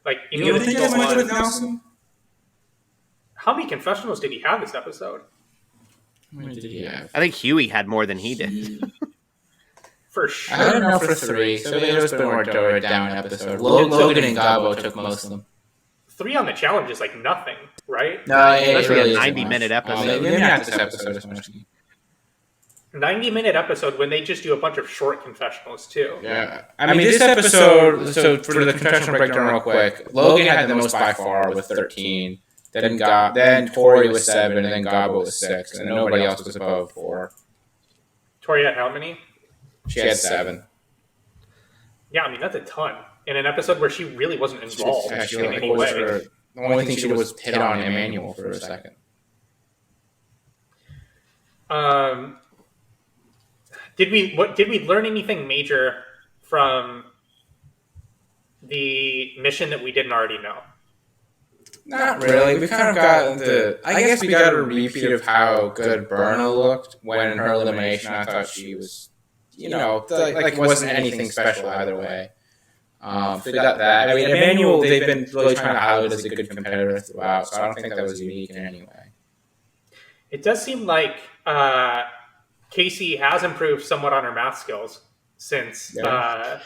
Like, you don't think that's much with Nelson? How many confessionals did he have this episode? How many did he have? I think Huey had more than he did. For sure. I don't know for 3, so there's been more down episode. Logan and Gabo took most of them. 3 on the challenge is like nothing, right? No, it's really a 90-minute episode. Maybe not this episode as much. 90-minute episode when they just do a bunch of short confessionals too. Yeah, I mean this episode. So for the confessional breakdown, real quick, Logan had the most by far with 13. Then Tori was 7, and then Gabo was 6, and nobody else was above 4. Tori had how many? She had 7. Yeah, I mean that's a ton in an episode where she really wasn't involved in any way. The only thing she did was hit on Emmanuel for a second. Did we learn anything major from the mission that we didn't already know? Not really. We kind of got I guess we got a repeat of how good Berna looked when in her elimination. I thought she was, like it wasn't anything special either way. So we got that. I mean, Emmanuel, they've been really trying to highlight as a good competitor throughout, so I don't think that was unique in any way. It does seem like Casey has improved somewhat on her math skills since Total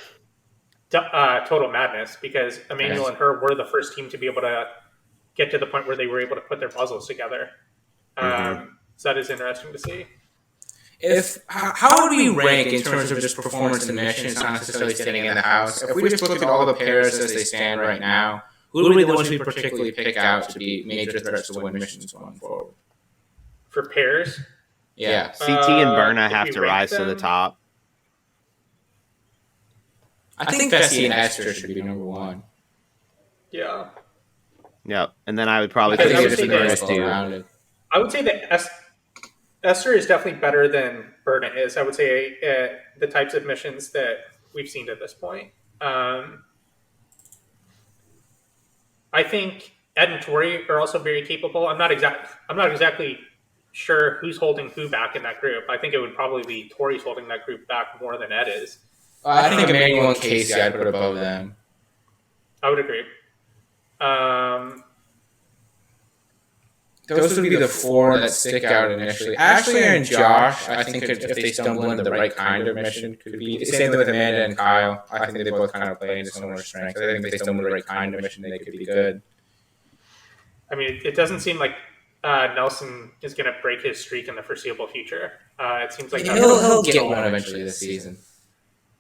Madness, because Emmanuel and her were the first team to be able to get to the point where they were able to put their puzzles together. So that is interesting to see. How would we rank in terms of just performance and missions, not necessarily sitting in the house? If we just look at all the pairs as they stand right now, who would be the ones we particularly pick out to be major threats to win missions going forward? For pairs? Yeah. CT and Berna have to rise to the top. I think Fessy and Esther should be number 1. Yeah. Yep. And then I would probably think consider it's those two. I would say that Esther is definitely better than Berna is. I would say the types of missions that we've seen to this point. I think Ed and Tori are also very capable. I'm not exactly sure who's holding who back in that group. I think it would probably be Tori's holding that group back more than Ed is. I think Emmanuel and Casey I'd put above them. I would agree. Those would be the 4 that stick out initially. Ashley and Josh, I think if they stumble into the right kind of mission, could be the same with Amanda and Kyle. I think they both kind of play into similar strengths. I think if they stumble into the right kind of mission, they could be good. I mean, it doesn't seem like Nelson is going to break his streak in the foreseeable future. It seems like he'll get one eventually this season.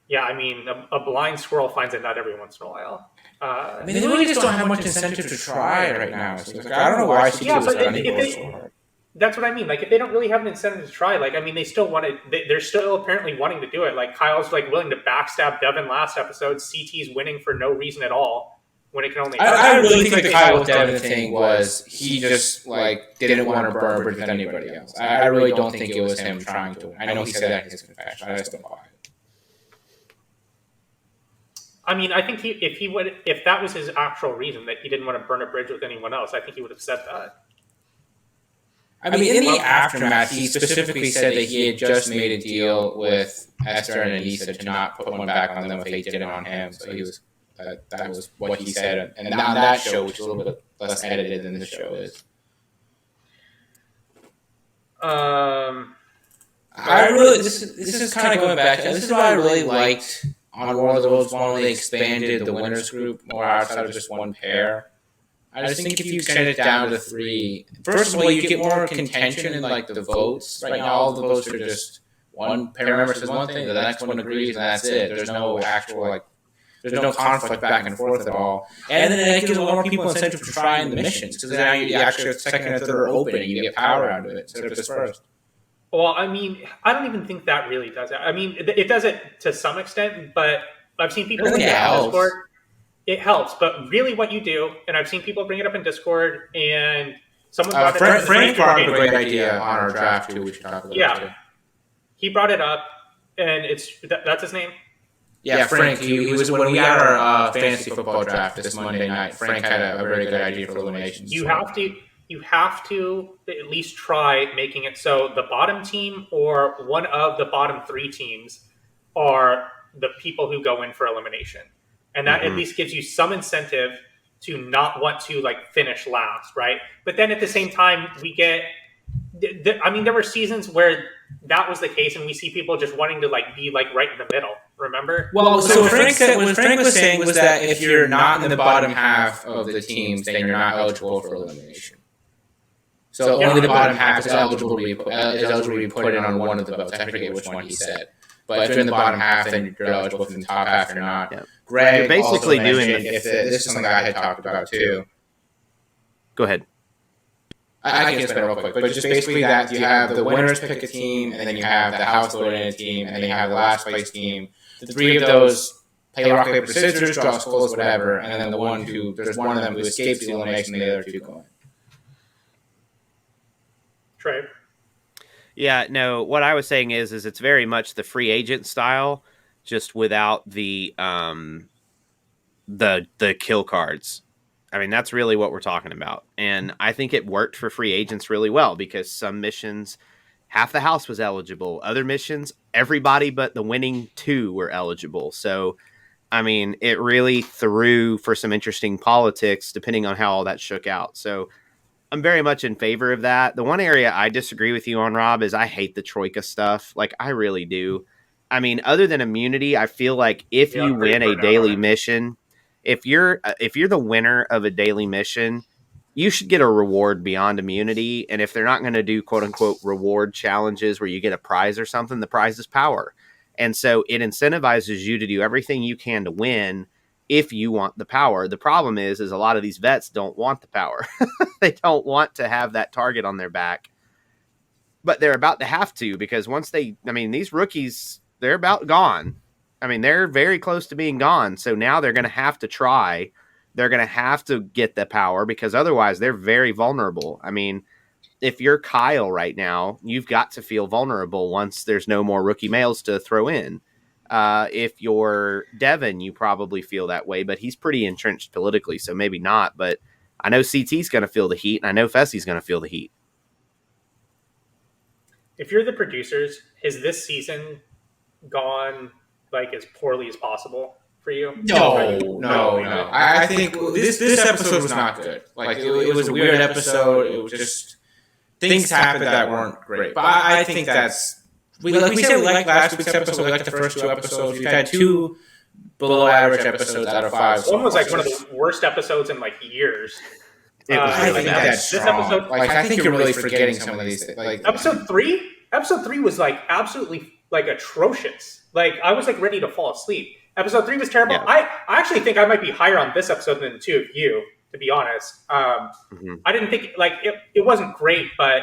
Yeah, I mean, a blind squirrel finds a nut every once in a while. I mean, they really just don't have much incentive to try right now. Like, I don't know why she keeps running so hard. That's what I mean. Like, if they don't really have an incentive to try, like, I mean, they still want to. They're still apparently wanting to do it. Like, Kyle's like willing to backstab Devin last episode. CT's winning for no reason at all when it can only. I really think the Kyle Devin thing was he just like didn't want to burn a bridge with anybody else. I really don't think it was him trying to win. I know he said that in his confession. I just don't buy it. I mean, I think if that was his actual reason that he didn't want to burn a bridge with anyone else, I think he would have said that. I mean, in the aftermath, he specifically said that he had just made a deal with Esther and Anissa to not put one back on them if they did it on him. So he was that was what he said, and on that show, which is a little bit less edited than this show is. I really this is kind of going back. This is what I really liked on War of the Worlds one when they expanded the winners group more outside of just one pair. I just think if you extend it down to 3, first of all, you get more contention in like the votes. Right now, all the votes are just one pair member says one thing, the next one agrees, and that's it. There's no actual there's no conflict back and forth at all. And then it gives a lot more people incentive to try in the missions because now you actually have second and third are open and you get power out of it instead of just first. Well, I mean, I don't even think that really does it. I mean, it does it to some extent, but I've seen people bring it up in Discord. It helps, but really what you do, and I've seen people bring it up in Discord, and someone brought it up. Frank brought up a great idea on our draft, too. We should talk about it, too. He brought it up, and that's his name? Yeah, Frank. He was when we had our fantasy football draft this Monday night. Frank had a very good idea for eliminations. You have to at least try making it so the bottom team or one of the bottom 3 teams are the people who go in for elimination. And that at least gives you some incentive to not want to finish last, right? But then at the same time, we get, I mean, there were seasons where that was the case, and we see people just wanting to be right in the middle. Remember? Well, so what Frank was saying was that if you're not in the bottom half of the teams, then you're not eligible for elimination. So only the bottom half is eligible to be put in on one of the votes. I forget which one he said. But if you're in the bottom half, then you're eligible. If in the top half, you're not. Yeah. Greg you're basically also doing this is something I had talked about too. Go ahead. I can spin it real quick, but just basically that you have the winners pick a team, and then you have the house vote in a team, and then you have the last place team. The three of those play rock, paper, scissors, draw skulls, whatever, and then there's one of them who escapes the elimination, and the other two go in. Trey? Yeah, no, what I was saying is it's very much the free agent style, just without the kill cards. I mean, that's really what we're talking about. And I think it worked for free agents really well because some missions, half the house was eligible. Other missions, everybody but the winning two were eligible. So, I mean, it really threw for some interesting politics depending on how all that shook out. So I'm very much in favor of that. The one area I disagree with you on, Rob, is I hate the Troika stuff. Like, I really do. I mean, other than immunity, I feel like if you win a daily mission, if you're the winner of a daily mission, you should get a reward beyond immunity. And if they're not going to do quote unquote reward challenges where you get a prize or something, the prize is power. And so it incentivizes you to do everything you can to win if you want the power. The problem is a lot of these vets don't want the power. They don't want to have that target on their back, but they're about to have to, because these rookies, they're about gone. I mean, they're very close to being gone. So now they're going to have to try. They're going to have to get the power because otherwise they're very vulnerable. I mean, if you're Kyle right now, you've got to feel vulnerable once there's no more rookie males to throw in. If you're Devin, you probably feel that way, but he's pretty entrenched politically, so maybe not. But I know CT's going to feel the heat, and I know Fessy's going to feel the heat. If you're the producers, has this season gone like as poorly as possible for you? No. I think this episode was not good. Like it was a weird episode. It was just things happened that weren't great. But I think that's we said we liked last week's episode. We liked the first two episodes. We've had two below average episodes out of five. One was like one of the worst episodes in like years. I think that's this strong. episode. Like I think you're really forgetting some of these things. Like episode three was like absolutely like atrocious. Like I was like ready to fall asleep. Episode 3 was terrible. Yeah. I actually think I might be higher on this episode than the two of you, to be honest. I didn't think like it wasn't great, but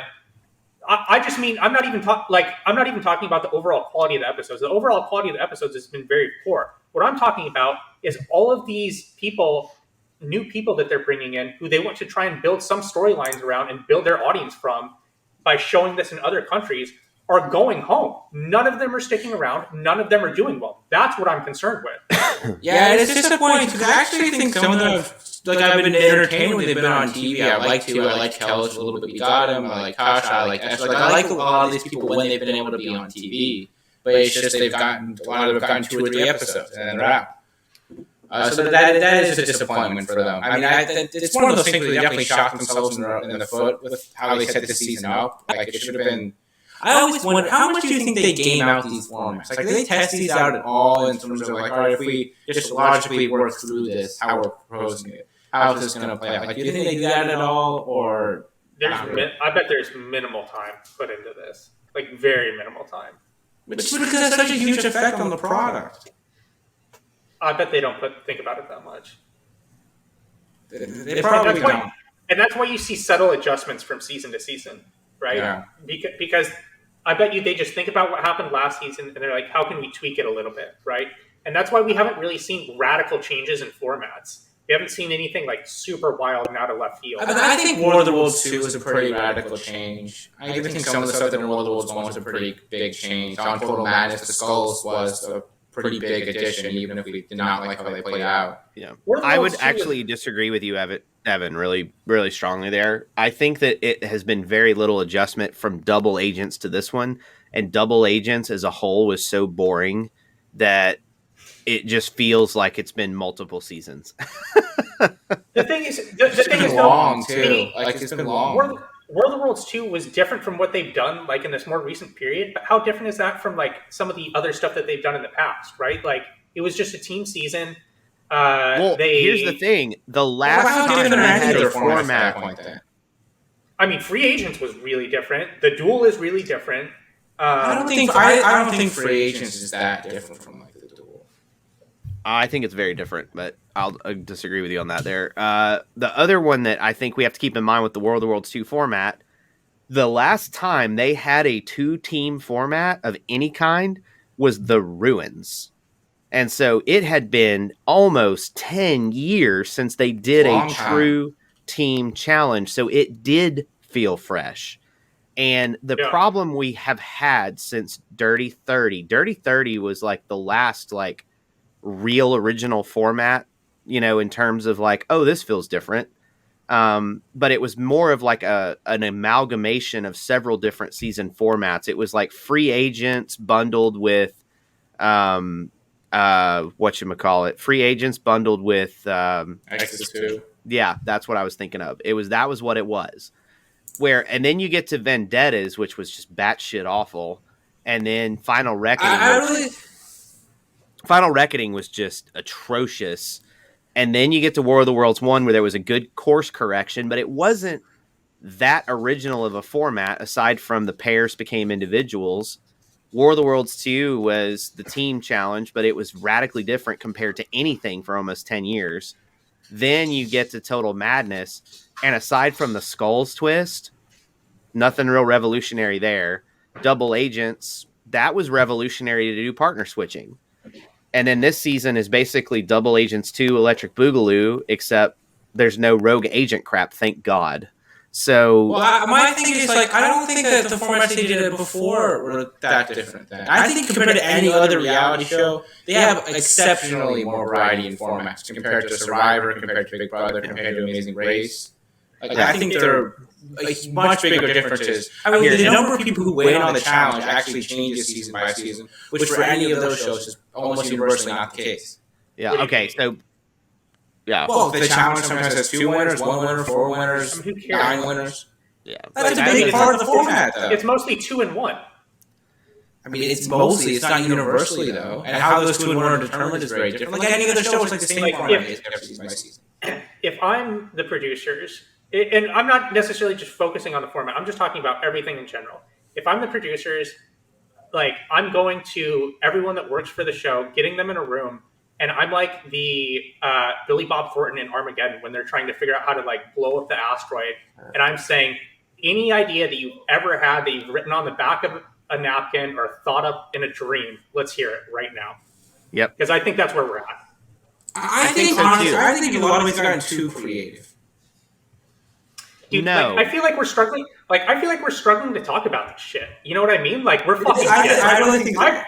I just mean I'm not even talking about the overall quality of the episodes. The overall quality of the episodes has been very poor. What I'm talking about is all of these people, new people that they're bringing in, who they want to try and build some storylines around and build their audience from by showing this in other countries, are going home. None of them are sticking around. None of them are doing well. That's what I'm concerned with. Yeah, it's disappointing because I actually think some of them, like I've been entertained when they've been on TV. I like Kellis a little bit. We got him. I like Tasha. I like Esther. Like I like a lot of these people when they've been able to be on TV. But it's just a lot of them have gotten 2 or 3 episodes and then they're out. So that is a disappointment for them. I mean, it's one of those things where they definitely shot themselves in the foot with how they set the season up. Like it should have been. I always wonder, how much do you think they game out these formats? Like, do they test these out at all in terms of, like, all right, if we just logically work through this, how we're proposing it, how is this going to play out? Like, do you think they do that at all, or? I bet there's minimal time put into this. Like, very minimal time. Because that's such a huge effect on the product. I bet they don't think about it that much. They probably don't. And that's why you see subtle adjustments from season to season, right? Yeah. Because I bet you they just think about what happened last season and they're like, how can we tweak it a little bit, right? And that's why we haven't really seen radical changes in formats. We haven't seen anything like super wild and out of left field. I think War of the Worlds 2 was a pretty radical change. I even think some of the stuff that in War of the Worlds 1 was a pretty big change. On Total Madness, the Skulls was a pretty big addition, even if we did not like how they played out. Yeah, I would actually disagree with you, Evan, really, really strongly there. I think that it has been very little adjustment from Double Agents to this one, and Double Agents as a whole was so boring that it just feels like it's been multiple seasons. The thing is, the thing is long too. Like it's been long. War of the Worlds 2 was different from what they've done like in this more recent period. But how different is that from like some of the other stuff that they've done in the past, right? Like it was just a team season. Here's the thing: the last time they had a format, I mean, Free Agents was really different. The Duel is really different. I don't think Free Agents is that different from like the Duel. I think it's very different, but I'll disagree with you on that there. The other one that I think we have to keep in mind with the War of the Worlds 2 format, the last time they had a 2-team format of any kind was the Ruins. And so it had been almost 10 years since they did a true team challenge. So it did feel fresh. And the problem we have had since Dirty 30 was like the last like real original format, you know, in terms of like, oh, this feels different. But it was more of like an amalgamation of several different season formats. It was like Free Agents bundled with Free Agents bundled with X2. Yeah, that's what I was thinking of. That was what it was. And then you get to Vendettas, which was just batshit awful, and then Final Reckoning. Final Reckoning was just atrocious. And then you get to War of the Worlds 1, where there was a good course correction, but it wasn't that original of a format, aside from the pairs became individuals. War of the Worlds 2 was the team challenge, but it was radically different compared to anything for almost 10 years. Then you get to Total Madness, and aside from the Skulls twist, nothing real revolutionary there. Double Agents, that was revolutionary to do partner switching. And then this season is basically Double Agents 2 Electric Boogaloo, except there's no rogue agent crap, thank God. So, my thing is, like, I don't think that the formats they did before were that different then. I think compared to any other reality show, they have exceptionally more variety in formats compared to Survivor, compared to Big Brother, compared to Amazing Race. Like, I think there are much bigger differences. I mean, the number of people who win on the challenge actually changes season by season, which for any of those shows is almost universally not the case. Yeah, okay, so... Yeah. Well, the challenge sometimes has 2 winners, 1 winner, 4 winners, 9 winners. Yeah. That's a big part of the format, though. It's mostly 2 and 1. I mean, it's not universally, though. And how those 2 and 1 are determined is very different. Like any other show, it's like the same format every season by season. If I'm the producers, and I'm not necessarily just focusing on the format, I'm just talking about everything in general. If I'm the producers, like, I'm going to everyone that works for the show, getting them in a room, and I'm like the Billy Bob Thornton in Armageddon when they're trying to figure out how to like blow up the asteroid. And I'm saying, any idea that you've ever had that you've written on the back of a napkin or thought up in a dream, let's hear it right now. Yep. Because I think that's where we're at. I think a lot of it's gotten too creative. Dude, no, like, I feel like we're struggling. Like, I feel like we're struggling to talk about this shit. You know what I mean? Like, we're fucking. I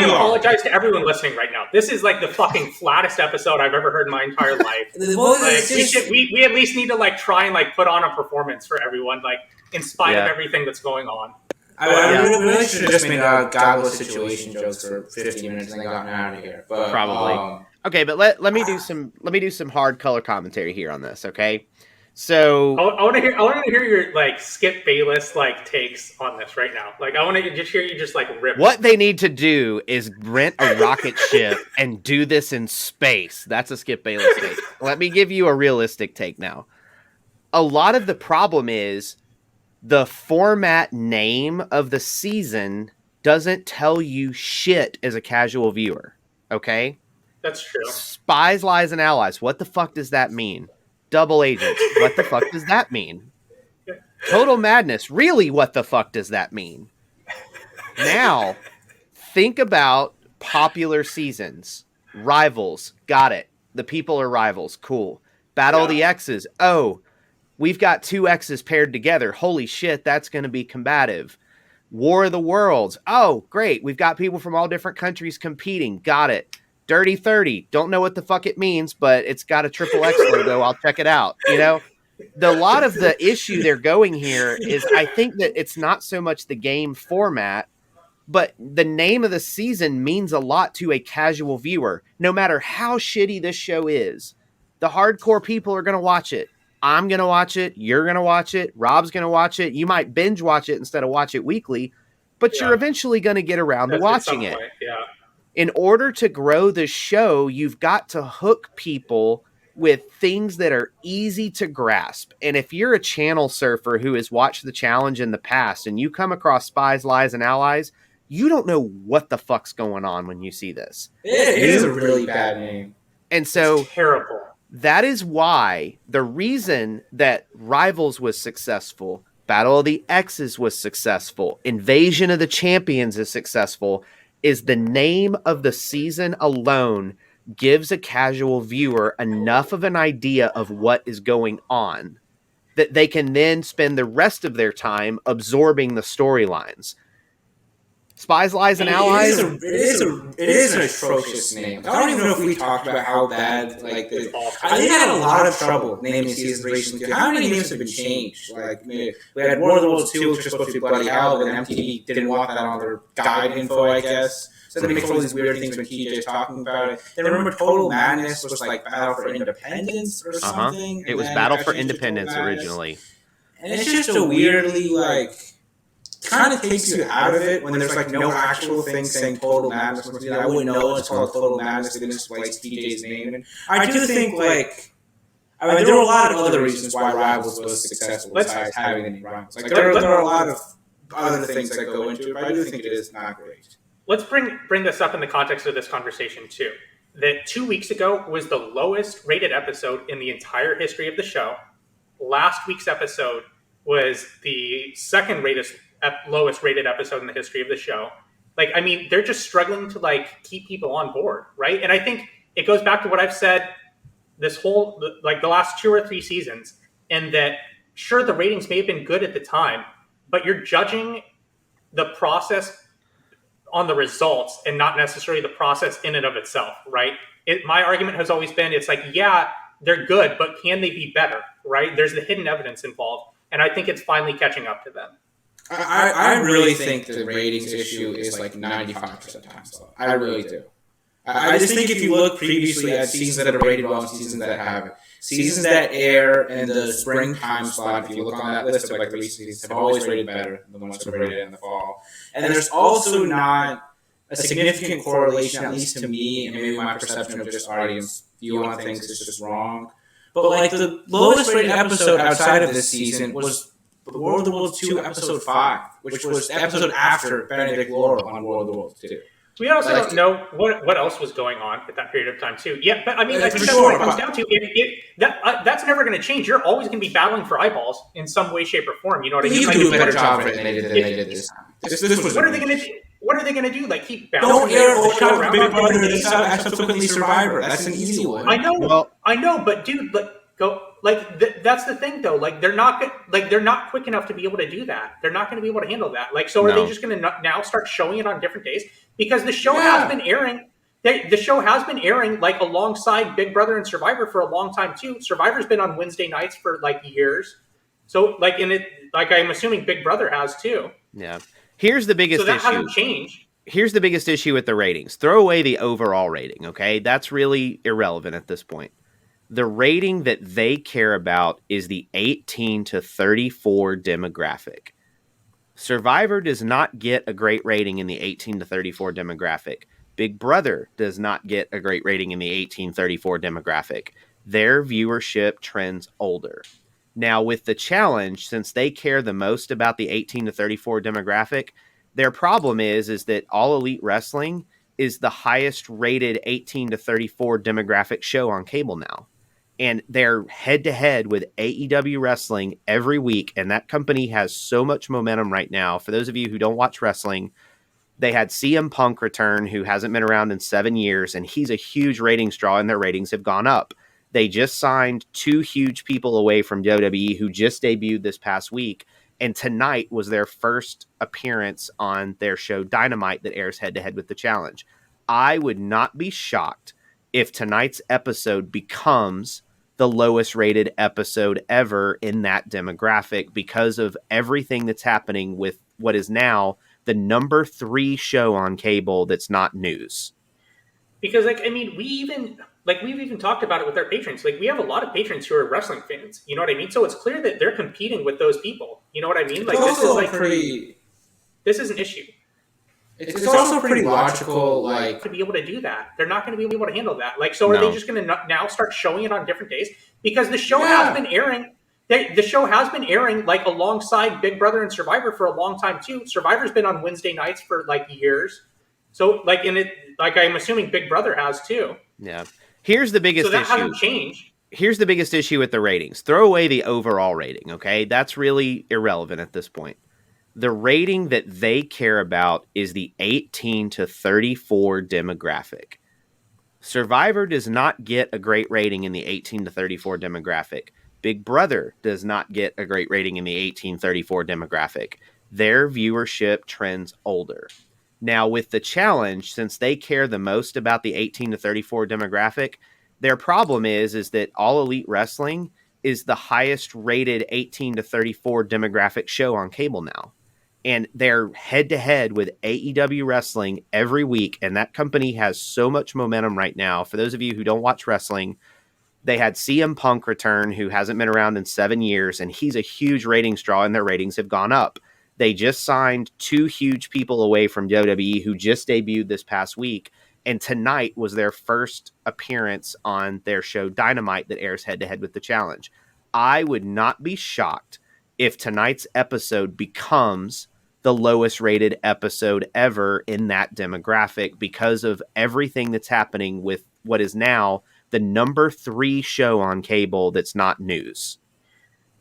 apologize to everyone listening right now. This is like the fucking flattest episode I've ever heard in my entire life. We at least need to like try and like put on a performance for everyone, like in spite of everything that's going on. I really should have just made godless situation jokes for 15 minutes and then gotten out of here. But probably. Okay, but let me do some hard color commentary here on this. Okay. So I want to hear your like Skip Bayless like takes on this right now. Like I want to just hear you just like rip. What they need to do is rent a rocket ship and do this in space. That's a Skip Bayless take. Let me give you a realistic take now. A lot of the problem is the format name of the season doesn't tell you shit as a casual viewer. Okay? That's true. Spies, Lies, and Allies. What the fuck does that mean? Double Agents. What the fuck does that mean? Total Madness. Really, what the fuck does that mean? Now, think about popular seasons. Rivals. Got it. The people are rivals. Cool. Battle of the X's. Oh, we've got 2 X's paired together. Holy shit, that's going to be combative. War of the Worlds. Oh, great. We've got people from all different countries competing. Got it. Dirty 30. Don't know what the fuck it means, but it's got a triple X logo. I'll check it out. You know, a lot of the issue they're going here is I think that it's not so much the game format, but the name of the season means a lot to a casual viewer. No matter how shitty this show is, the hardcore people are going to watch it. I'm going to watch it. You're going to watch it. Rob's going to watch it. You might binge watch it instead of watch it weekly, but you're eventually going to get around to watching it. Yeah. In order to grow the show, you've got to hook people with things that are easy to grasp. And if you're a channel surfer who has watched the challenge in the past and you come across Spies, Lies, and Allies, you don't know what the fuck's going on when you see this. It is a really bad name. And so it's terrible. That is why the reason that Rivals was successful, Battle of the X's was successful, Invasion of the Champions is successful, is the name of the season alone gives a casual viewer enough of an idea of what is going on that they can then spend the rest of their time absorbing the storylines. Spies, Lies, and Allies. It is an atrocious name. I don't even know if we talked about how bad. Like, I think I had a lot of trouble naming seasons recently. How many names have been changed? Like, we had War of the Worlds 2, which was supposed to be Bloody Hell, but MTV didn't want that on their guide info, I guess. So they make all these weird things when TJ's talking about it. Then remember Total Madness was like Battle for Independence or something. It was Battle for Independence originally. And it's just a weirdly, like, kind of takes you out of it when there's like no actual thing saying Total Madness. I wouldn't know it's called Total Madness. They just like TJ's name. And I do think like, I mean, there are a lot of other reasons why Rivals was successful besides having any rivals. Like there are a lot of other things that go into it, but I do think it is not great. Let's bring this up in the context of this conversation too. That 2 weeks ago was the lowest rated episode in the entire history of the show. Last week's episode was the second lowest rated episode in the history of the show. Like, I mean, they're just struggling to like keep people on board, right? And I think it goes back to what I've said this whole, like the last 2 or 3 seasons, and that sure, the ratings may have been good at the time, but you're judging the process on the results and not necessarily the process in and of itself, right? My argument has always been, it's like, yeah, they're good, but can they be better, right? There's the hidden evidence involved, and I think it's finally catching up to them. I really think the ratings issue is like 95% time slot. I really do. I just think if you look previously at seasons that are rated well and seasons that haven't, seasons that air in the spring time slot, if you look on that list of like the recent seasons, have always rated better than the ones that are rated in the fall. And there's also not a significant correlation, at least to me, and maybe my perception of just audience view on things is just wrong. But like the lowest rated episode outside of this season was War of the Worlds 2, Episode 5, which was the episode after Benedict Laurel on War of the Worlds 2. We also don't know what else was going on at that period of time, too. Yeah, but I mean, I think that's what it comes down to. That's never going to change. You're always going to be battling for eyeballs in some way, shape, or form. You know what I mean? You do a better job than they did this time. What are they going to do? What are they going to do? Like, keep bouncing? Don't air the show around Big Brother and subsequently Survivor. That's an easy one. I know, but dude, that's the thing though. Like they're not quick enough to be able to do that. They're not going to be able to handle that. Like, so are they just going to now start showing it on different days? Because the show has been airing. The show has been airing like alongside Big Brother and Survivor for a long time too. Survivor's been on Wednesday nights for like years. So like I'm assuming Big Brother has too. Yeah. Here's the biggest issue. So that hasn't changed. Here's the biggest issue with the ratings. Throw away the overall rating, okay? That's really irrelevant at this point. The rating that they care about is the 18 to 34 demographic. Survivor does not get a great rating in the 18 to 34 demographic. Big Brother does not get a great rating in the 18-34 demographic. Their viewership trends older. Now, with the challenge, since they care the most about the 18 to 34 demographic, their problem is that All Elite Wrestling is the highest rated 18 to 34 demographic show on cable now. And they're head-to-head with AEW Wrestling every week, and that company has so much momentum right now. For those of you who don't watch wrestling, they had CM Punk return, who hasn't been around in 7 years, and he's a huge ratings draw, and their ratings have gone up. They just signed 2 huge people away from WWE who just debuted this past week, and tonight was their first appearance on their show Dynamite that airs head-to-head with the Challenge. I would not be shocked if tonight's episode becomes the lowest rated episode ever in that demographic because of everything that's happening with what is now the number 3 show on cable that's not news. Because, like, I mean, we've even talked about it with our patrons. Like, we have a lot of patrons who are wrestling fans. You know what I mean? So it's clear that they're competing with those people. You know what I mean? Like, this is an issue. It's also pretty logical, like, to be able to do that. They're not going to be able to handle that. Like, so are they just going to now start showing it on different days? Because the show has been airing. The show has been airing like alongside Big Brother and Survivor for a long time too. Survivor's been on Wednesday nights for like years. So like I'm assuming Big Brother has too. Yeah. Here's the biggest issue. So that hasn't changed. Here's the biggest issue with the ratings. Throw away the overall rating, okay? That's really irrelevant at this point. The rating that they care about is the 18 to 34 demographic. Survivor does not get a great rating in the 18 to 34 demographic. Big Brother does not get a great rating in the 18-34 demographic. Their viewership trends older. Now, with the challenge, since they care the most about the 18 to 34 demographic, their problem is that All Elite Wrestling is the highest rated 18 to 34 demographic show on cable now. And they're head-to-head with AEW Wrestling every week, and that company has so much momentum right now. For those of you who don't watch wrestling, they had CM Punk return, who hasn't been around in 7 years, and he's a huge ratings draw, and their ratings have gone up. They just signed 2 huge people away from WWE who just debuted this past week, and tonight was their first appearance on their show Dynamite that airs head-to-head with the Challenge. I would not be shocked if tonight's episode becomes the lowest rated episode ever in that demographic because of everything that's happening with what is now the number 3 show on cable that's not news.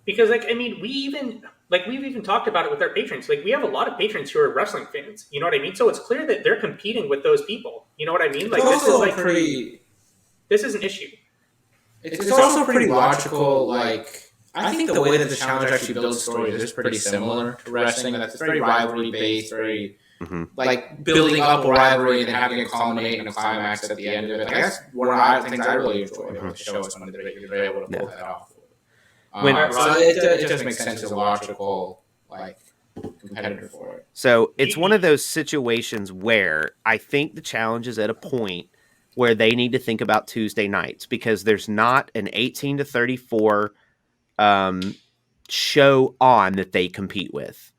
Because, like, I mean, we've even talked about it with our patrons. Like, we have a lot of patrons who are wrestling fans. You know what I mean? So it's clear that they're competing with those people. You know what I mean? Like, this is like this is an issue. It's also pretty logical. Like, I think the way that the challenge actually builds stories is pretty similar to wrestling. That's very rivalry based, very like building up a rivalry and then having it culminate in a climax at the end of it. Like, that's one of the things I really enjoy about the show is when they're able to pull that off. So it just makes sense as a logical, like, competitor for it. So it's one of those situations where I think the challenge is at a point where they need to think about Tuesday nights because there's not an 18 to 34 show on that they compete with.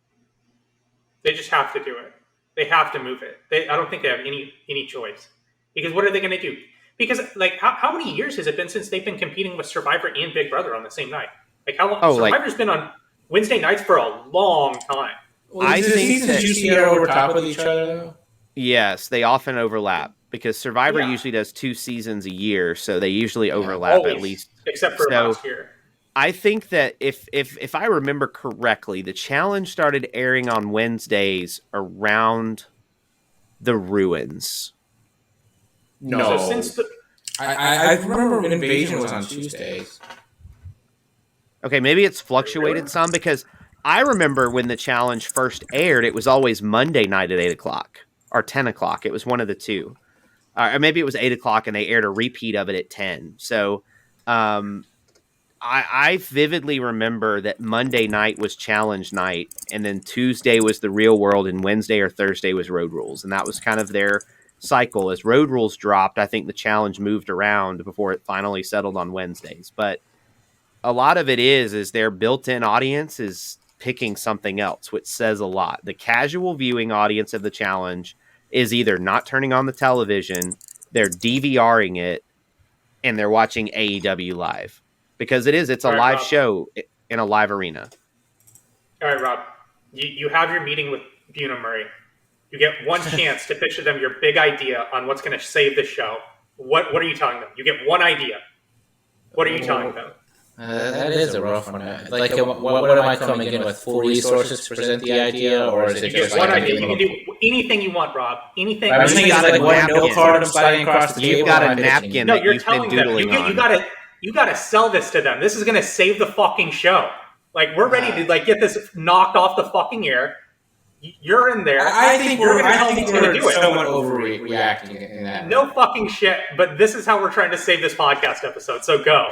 They just have to do it. They have to move it. I don't think they have any choice. Because what are they going to do? Because, like, how many years has it been since they've been competing with Survivor and Big Brother on the same night? Like, how long? Survivor's been on Wednesday nights for a long time. Well, I think seasons usually are over top of each other, though. Yes, they often overlap because Survivor usually does 2 seasons a year, so they usually overlap always, at least. Except for last year. I think that if I remember correctly, the challenge started airing on Wednesdays around the Ruins. No. So since I remember when Invasion was on Tuesdays. Okay, maybe it's fluctuated some because I remember when the challenge first aired, it was always Monday night at 8 o'clock or 10 o'clock. It was one of the two. Or maybe it was 8 o'clock and they aired a repeat of it at 10. So I vividly remember that Monday night was challenge night and then Tuesday was the real world and Wednesday or Thursday was Road Rules. And that was kind of their cycle. As Road Rules dropped, I think the challenge moved around before it finally settled on Wednesdays. But a lot of it is their built-in audience is picking something else, which says a lot. The casual viewing audience of the challenge is either not turning on the television, they're DVRing it, and they're watching AEW live. Because it's a live show in a live arena. All right, Rob. You have your meeting with Buna Murray. You get one chance to pitch to them your big idea on what's going to save the show. What are you telling them? You get one idea. What are you telling them? That is a rough one. Like, what am I coming in with? Full resources to present the idea, or is it just one idea? You can do anything you want, Rob. Anything. I was thinking like one note card I'm sliding across the table. You've got a napkin. No, you're telling them. You got to sell this to them. This is going to save the fucking show. Like, we're ready to get this knocked off the fucking air. You're in there. I think we're somewhat overreacting in that. No fucking shit. But this is how we're trying to save this podcast episode. So go.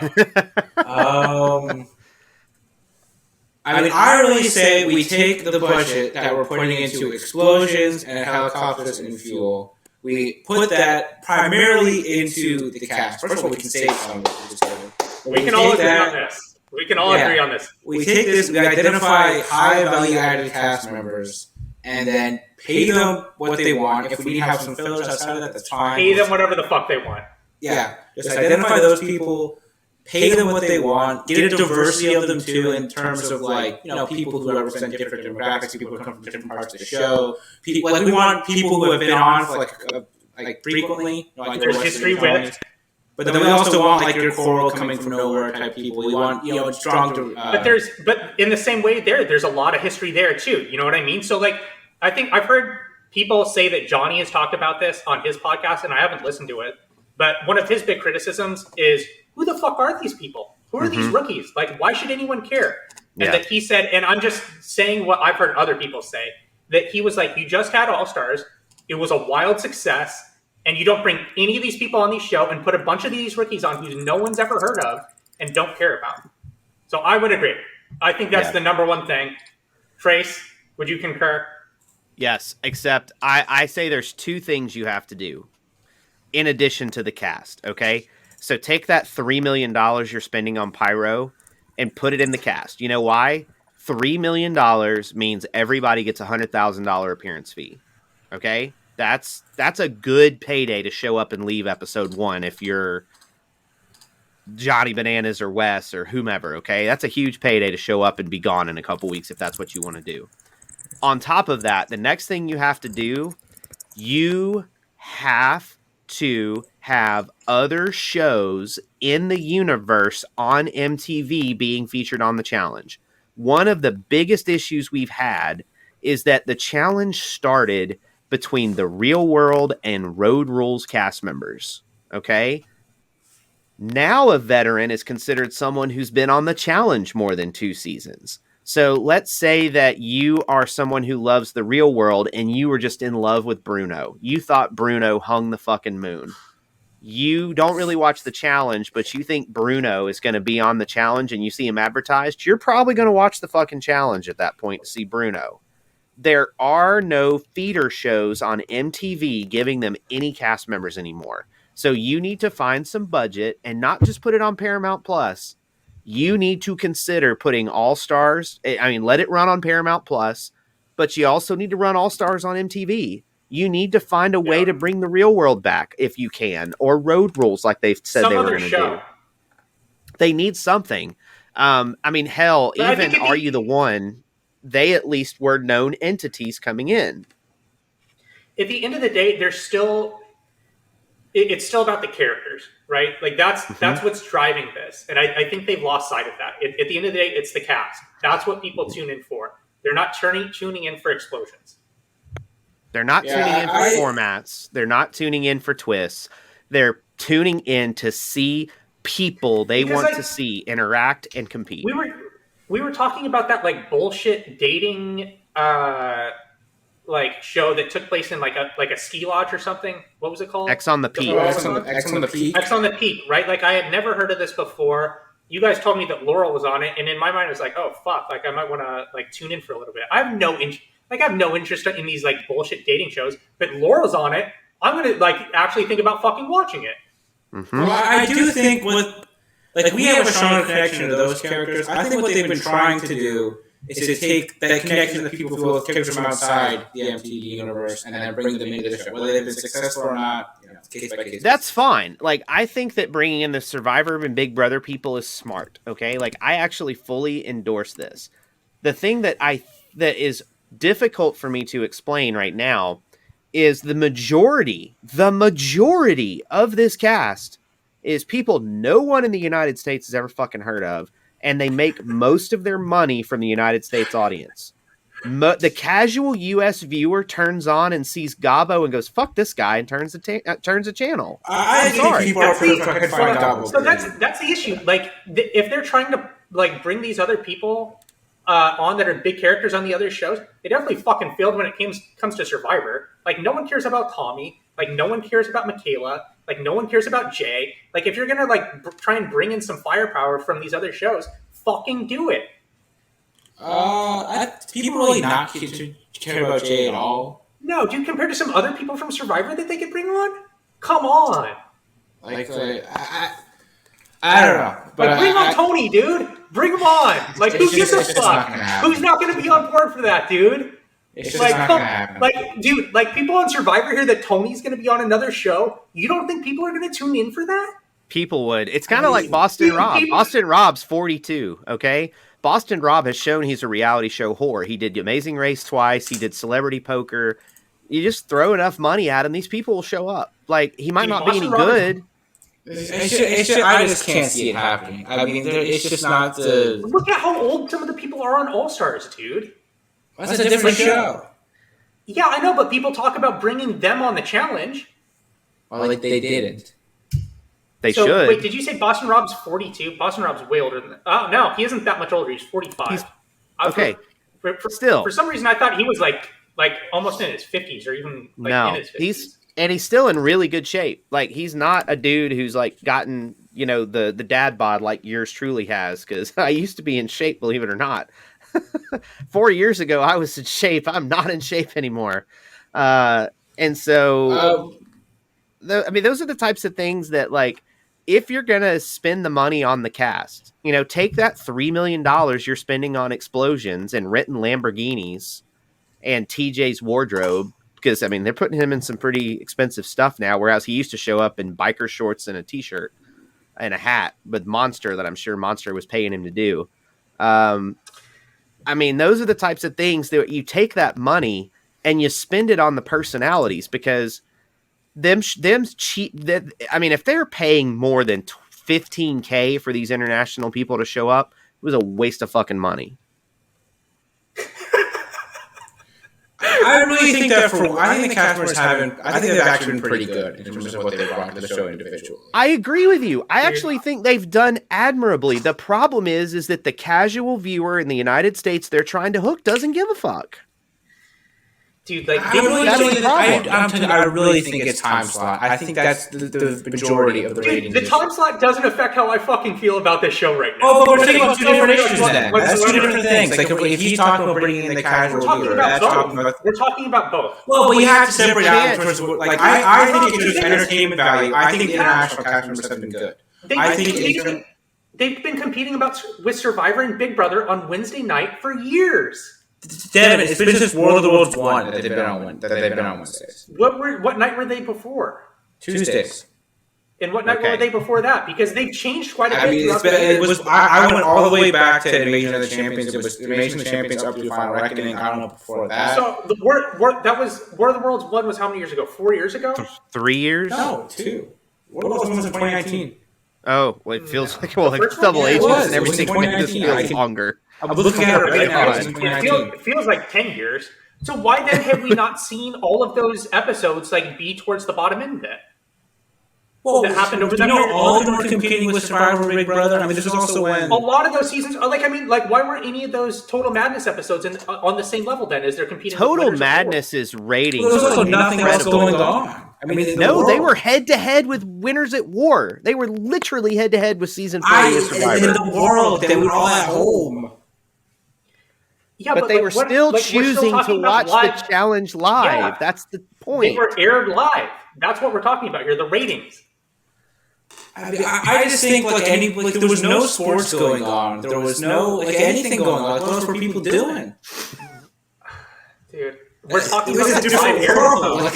I really say we take the budget that we're putting into explosions and helicopters and fuel. We put that primarily into the cast. First of all, we can save some of it. We can all agree on this. We can all agree on this. We take this, we identify high value added cast members, and then pay them what they want. If we need to have some fillers outside of that, that's fine. Pay them whatever the fuck they want. Yeah, just identify those people, pay them what they want, get a diversity of them too in terms of people who represent different demographics, people who come from different parts of the show. We want people who have been on for frequently. There's history with. But then we also want your Coral coming from nowhere type people. We want strong. But in the same way, there's a lot of history there too. You know what I mean? So I think I've heard people say that Johnny has talked about this on his podcast, and I haven't listened to it. But one of his big criticisms is, who the fuck are these people? Who are these rookies? Why should anyone care? And that he said, and I'm just saying what I've heard other people say, that he was you just had All-Stars. It was a wild success. And you don't bring any of these people on the show and put a bunch of these rookies on who no one's ever heard of and don't care about. So I would agree. I think that's the number one thing. Trace, would you concur? Yes, except I say there's two things you have to do in addition to the cast, okay? So take that $3 million you're spending on Pyro and put it in the cast. You know why? $3 million means everybody gets a $100,000 appearance fee, okay? That's a good payday to show up and leave episode 1 if you're Johnny Bananas or Wes or whomever, okay? That's a huge payday to show up and be gone in a couple weeks if that's what you want to do. On top of that, the next thing you have to do, you have to have other shows in the universe on MTV being featured on the challenge. One of the biggest issues we've had is that the challenge started between the Real World and Road Rules cast members, okay? Now a veteran is considered someone who's been on the challenge more than 2 seasons. So let's say that you are someone who loves the Real World and you were just in love with Bruno. You thought Bruno hung the fucking moon. You don't really watch the challenge, but you think Bruno is going to be on the challenge and you see him advertised. You're probably going to watch the fucking challenge at that point to see Bruno. There are no feeder shows on MTV giving them any cast members anymore. So you need to find some budget and not just put it on Paramount Plus. You need to consider putting All-Stars. Let it run on Paramount Plus, but you also need to run All-Stars on MTV. You need to find a way to bring the Real World back if you can, or Road Rules like they've said they were going to do. They need something. Hell, even Are You the One? They at least were known entities coming in. At the end of the day, it's still about the characters, right? That's what's driving this. And I think they've lost sight of that. At the end of the day, it's the cast. That's what people tune in for. They're not tuning in for explosions. They're not tuning in for formats. They're not tuning in for twists. They're tuning in to see people they want to see interact and compete. We were talking about that bullshit dating show that took place in a ski lodge or something. What was it called? X on the Peak. X on the Peak. X on the Peak, right? I had never heard of this before. You guys told me that Laurel was on it, and in my mind, I was oh fuck, I might want to tune in for a little bit. I have no interest in these bullshit dating shows, but Laurel's on it. I'm gonna actually think about fucking watching it. Mm-hmm. Well, I do think we have a strong connection to those characters. I think what they've been trying to do is to take that connection to the people who feel characters from outside the MTV universe and then bring them into the show. Whether they've been successful or not, case by case. That's fine. I think that bringing in the Survivor and Big Brother people is smart, okay? I actually fully endorse this. The thing that is difficult for me to explain right now is the majority of this cast is people no one in the United States has ever fucking heard of, and they make most of their money from the United States audience. The casual U.S. viewer turns on and sees Gabo and goes, fuck this guy, and turns the channel. I'm sorry. So that's the issue. If they're trying to bring these other people on that are big characters on the other shows, they definitely fucking failed when it comes to Survivor. No one cares about Tommy. No one cares about Michaela. No one cares about Jay. If you're gonna try and bring in some firepower from these other shows, fucking do it. People really not care about Jay at all. No, dude, compared to some other people from Survivor that they could bring on? Come on. I don't know. But bring on Tony, dude. Bring him on. Who gives a fuck? Who's not going to be on board for that, dude? It's just like, not gonna happen. Like, dude, like people on Survivor hear that Tony's going to be on another show. You don't think people are going to tune in for that? People would. It's kind of like Boston Rob. Boston Rob's 42, okay? Boston Rob has shown he's a reality show whore. He did Amazing Race twice. He did Celebrity Poker. You just throw enough money at him, these people will show up. Like, he might not be any good. I just can't see it happening. I mean, it's just not the... Look at how old some of the people are on All-Stars, dude. That's a different show. Yeah, I know, but people talk about bringing them on the challenge. Well, like, they didn't. They should. Wait, did you say Boston Rob's 42? Boston Rob's way older than that. Oh, no, he isn't that much older. He's 45. Okay. Still. For some reason, I thought he was like almost in his 50s or even like in his 50s. He's still in really good shape. Like, he's not a dude who's like gotten, the dad bod like yours truly has, because I used to be in shape, believe it or not. 4 years ago, I was in shape. I'm not in shape anymore. And so, those are the types of things that, like, if you're going to spend the money on the cast, take that $3 million you're spending on explosions and renting Lamborghinis and TJ's wardrobe, because, they're putting him in some pretty expensive stuff now, whereas he used to show up in biker shorts and a t-shirt and a hat with Monster that I'm sure Monster was paying him to do. Those are the types of things that you take that money and you spend it on the personalities, because if they're paying more than $15K for these international people to show up, it was a waste of fucking money. I really think that I think the cast members I think they've actually been pretty good in terms of what they brought to the show individually. I agree with you. I actually think they've done admirably. The problem is that the casual viewer in the United States they're trying to hook doesn't give a fuck. Dude, like, I really think it's time slot. I think that's the majority of the ratings. The time slot doesn't affect how I fucking feel about this show right now. Oh, but we're talking about two different issues then. That's two different things. Like, if he's talking about bringing in the casual viewer, we're talking about both. Well, but we have to separate out in terms of, like, I think it's just entertainment value. I think the international cast members have been good. They've been competing with Survivor and Big Brother on Wednesday night for years. Devin, it's been since World of the Worlds 1 that they've been on Wednesdays. What night were they before? Tuesdays. And what night were they before that? Because they've changed quite a bit. I went all the way back to Invasion of the Champions. It was Invasion of the Champions up to Final Reckoning. I don't know before that. So that was World of the Worlds 1 was how many years ago? 4 years ago? 3 years? No, 2. World of the Worlds 1 was in 2019. Oh, well, it feels like it's double agents and everything. This feels longer. I'm looking at it right now. It feels like 10 years. So why then have we not seen all of those episodes like be towards the bottom end then? Well, that happened over that period. All of them were competing with Survivor Big Brother. This was also when a lot of those seasons are why weren't any of those Total Madness episodes on the same level then as they're competing? Total Madness is ratings. There's also nothing else going on. They were head to head with Winners at War. They were literally head to head with season 4 of Survivor. In the world, they were all at home. Yeah, but they were still choosing to watch the challenge live. Yeah. That's the point. They were aired live. That's what we're talking about here, the ratings. I just think there was no sports going on. There was no anything going on. What else were people doing? Dude, we're talking about a different world.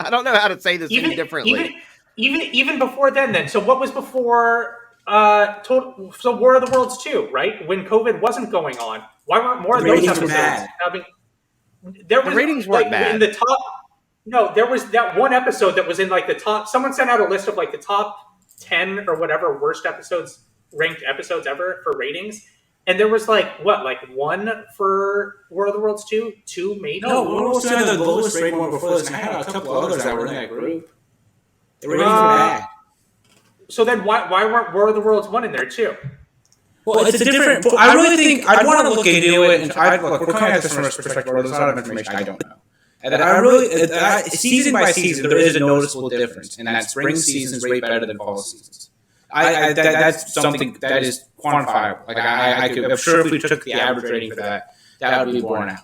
I don't know how to say this any differently. Even before then. So what was before? So War of the Worlds 2, right? When COVID wasn't going on, why weren't more of those episodes having? The ratings weren't bad. In the top. No, there was that one episode that was in like the top. Someone sent out a list of like the top 10 or whatever worst ranked episodes ever for ratings, and there was like one for War of the Worlds 2, maybe. No, War of the Worlds 2 had the lowest rated one before this, and I had a couple others that were in that group. The ratings were bad. So then why weren't War of the Worlds 1 in there too? Well, it's a different... I really think... I'd want to look into it, and we're coming at this from a perspective where there's a lot of information I don't know. And that I really... season by season, there is a noticeable difference, and that spring season's way better than fall seasons. That's something that is quantifiable. I'm sure if we took the average rating for that would be borne out.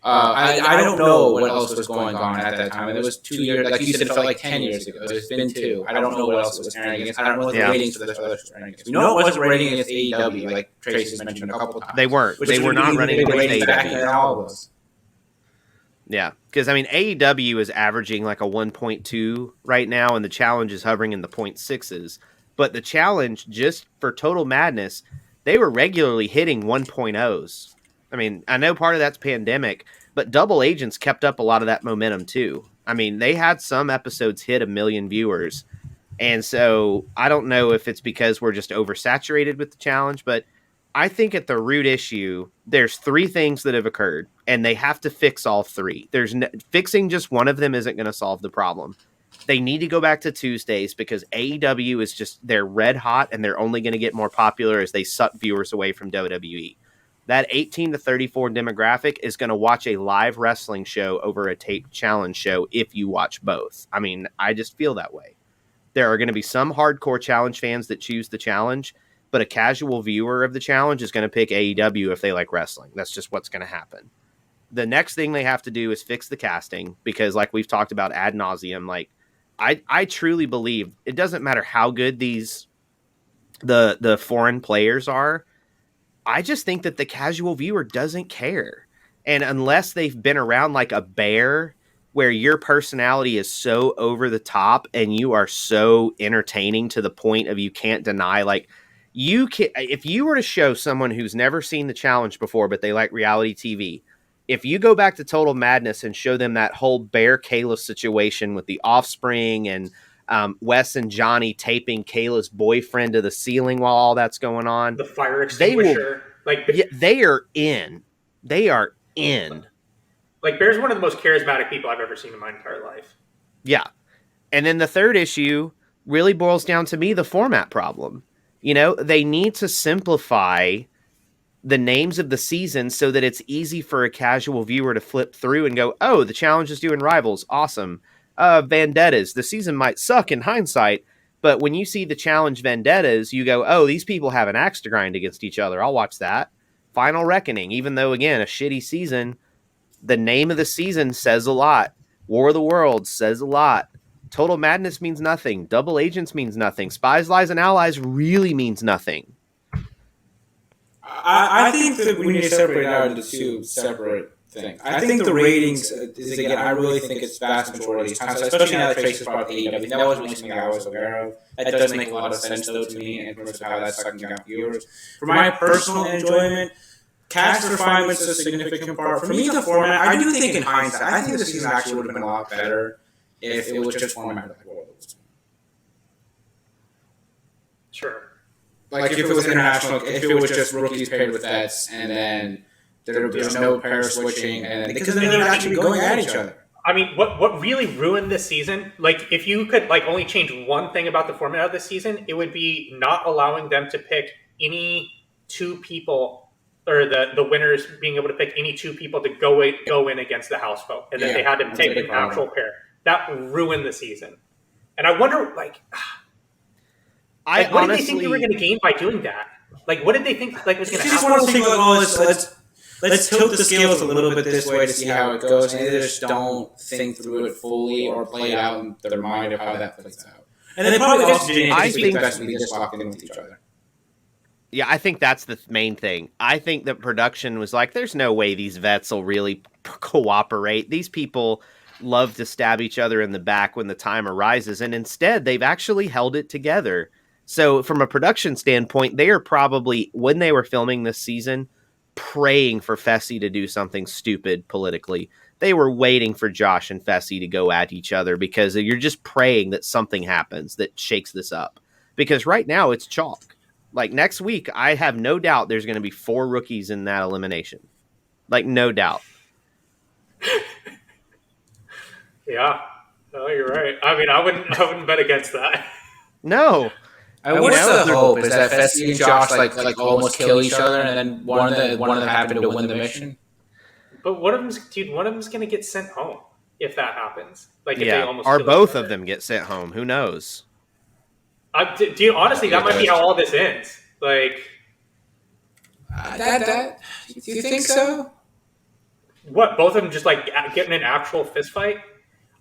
I don't know what else was going on at that time. And it was 2 years, like you said, it felt like 10 years ago. It's been 2. I don't know what else it was airing against. I don't know what the ratings for this other was airing against. We know it wasn't rating against AEW, like Tracy's mentioned a couple times. They weren't. They were not running against AEW. Yeah, because I mean AEW is averaging like a 1.2 right now, and the challenge is hovering in the 0.6s. But the challenge, just for Total Madness, they were regularly hitting 1.0s. I mean, I know part of that's pandemic, but Double Agents kept up a lot of that momentum too. I mean, they had some episodes hit 1 million viewers. And so I don't know if it's because we're just oversaturated with the challenge, but I think at the root issue, there's 3 things that have occurred, and they have to fix all 3. Fixing just one of them isn't going to solve the problem. They need to go back to Tuesdays because AEW is they're red hot, and they're only going to get more popular as they suck viewers away from WWE. That 18 to 34 demographic is going to watch a live wrestling show over a taped challenge show if you watch both. I mean, I just feel that way. There are going to be some hardcore challenge fans that choose the challenge, but a casual viewer of the challenge is going to pick AEW if they like wrestling. That's just what's going to happen. The next thing they have to do is fix the casting because, like we've talked about ad nauseum, like I truly believe it doesn't matter how good the foreign players are. I just think that the casual viewer doesn't care. And unless they've been around like a bear where your personality is so over the top and you are so entertaining to the point of you can't deny, like you can, if you were to show someone who's never seen the challenge before, but they like reality TV, if you go back to Total Madness and show them that whole Bear Kayla situation with the Offspring and Wes and Johnny taping Kayla's boyfriend to the ceiling while all that's going on, the fire extinguisher, they are in. They are in. Like, Bear's one of the most charismatic people I've ever seen in my entire life. Yeah. And then the third issue really boils down to me the format problem. You know, they need to simplify the names of the seasons so that it's easy for a casual viewer to flip through and go, oh, the challenge is doing Rivals. Awesome. Vendettas. The season might suck in hindsight, but when you see the challenge Vendettas, you go, oh, these people have an axe to grind against each other. I'll watch that. Final Reckoning, even though, again, a shitty season, the name of the season says a lot. War of the Worlds says a lot. Total Madness means nothing. Double Agents means nothing. Spies, Lies, and Allies really means nothing. I think that we need to separate out into 2 separate things. I think the ratings is, again, I really think it's vast majority of these times, especially now that Tracy's brought up AEW. That wasn't something I was aware of. That does make a lot of sense, though, to me, in terms of how that's sucking out viewers. For my personal enjoyment, cast refinement's a significant part. For me, the format, I do think in hindsight, I think the season actually would have been a lot better if it was just formatted like Worlds. Sure. Like if it was international, if it was just rookies paired with vets, and then there's no pair switching, and because then they'd actually be going at each other. I mean, what really ruined this season, like, if you could, like, only change one thing about the format of this season, it would be not allowing them to pick any 2 people, or the winners being able to pick any 2 people to go in against the house vote, and then they had to take an actual pair. That ruined the season. And I wonder, like, what did they think they were going to gain by doing that? Like, what did they think was going to happen? Just one of those things like, oh, let's tilt the scales a little bit this way to see how it goes, and they just don't think through it fully or play it out in their mind of how that plays out. And then they probably also didn't think best to be just locked in with each other. Yeah, I think that's the main thing. I think that production was like, there's no way these vets will really cooperate. These people love to stab each other in the back when the time arises, and instead they've actually held it together. So from a production standpoint, they are probably, when they were filming this season, praying for Fessy to do something stupid politically. They were waiting for Josh and Fessy to go at each other because you're just praying that something happens that shakes this up. Because right now it's chalk. Like next week, I have no doubt there's going to be 4 rookies in that elimination. Like, no doubt. Yeah, no, you're right. I mean, I wouldn't bet against that. No. What's the hope? Is that Fessy and Josh like almost kill each other, and then one of them happen to win the mission? But one of them's going to get sent home if that happens. Like, if they almost or kill both each other. of them get sent home. Who knows? Dude, honestly, that might be how all this ends. Like, do you think so? What? Both of them just like getting an actual fist fight?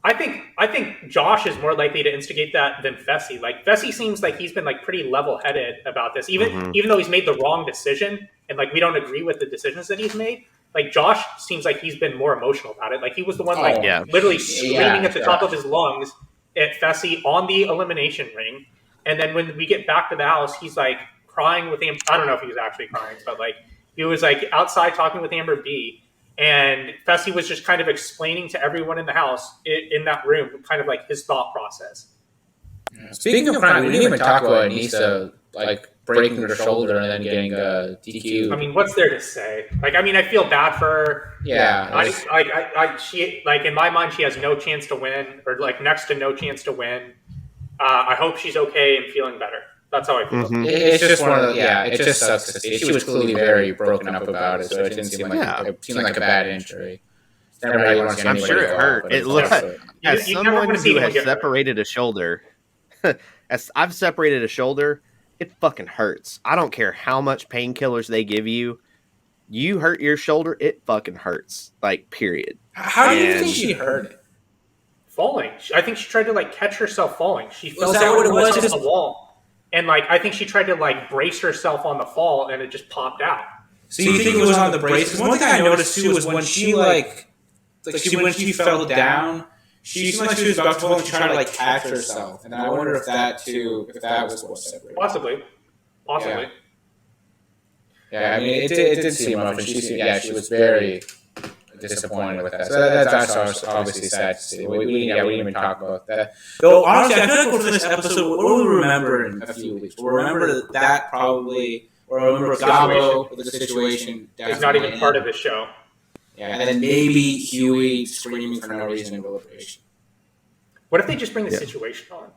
I think Josh is more likely to instigate that than Fessy. Like, Fessy seems like he's been like pretty level-headed about this, even though he's made the wrong decision and like we don't agree with the decisions that he's made. Like Josh seems like he's been more emotional about it. Like he was the one literally screaming at the top of his lungs at Fessy on the elimination ring. And then when we get back to the house, he's like crying with Amber. I don't know if he was actually crying, but like he was like outside talking with Amber B. And Fessy was just kind of explaining to everyone in the house in that room kind of like his thought process. Speaking of crying, we didn't even talk about Anissa like breaking her shoulder and then getting DQ. I mean, what's there to say? Like, I mean, I feel bad for her. Yeah. She like in my mind, she has no chance to win, or like next to no chance to win. I hope she's okay and feeling better. That's how I feel. Mm-hmm. It's just one of the, it just sucks to see. She was clearly very broken up about it, so it didn't seem like it seemed like a bad injury. I'm sure it hurt. It looks as someone who has separated a shoulder. As I've separated a shoulder, it fucking hurts. I don't care how much painkillers they give you. You hurt your shoulder, it fucking hurts. Like, period. How do you think she hurt it? Falling. I think she tried to like catch herself falling. She fell down what it was on the wall, and like I think she tried to like brace herself on the fall, and it just popped out. So you think it was on the brace? Because one thing I noticed too was when she when she fell down. She seemed like she was about to fall and she tried to like catch herself, and I wonder if that was what separated. Possibly. Yeah, I mean, it did seem rough, and she was very disappointed with that. So that's obviously sad to see. We didn't even talk about that. Though honestly, I feel like we'll finish this episode. We'll remember in a few weeks. We'll remember that probably, or remember Gabo, the situation. It's not even part of the show. Yeah, and then maybe Huey screaming for no reason in deliberation. What if they just bring the situation on?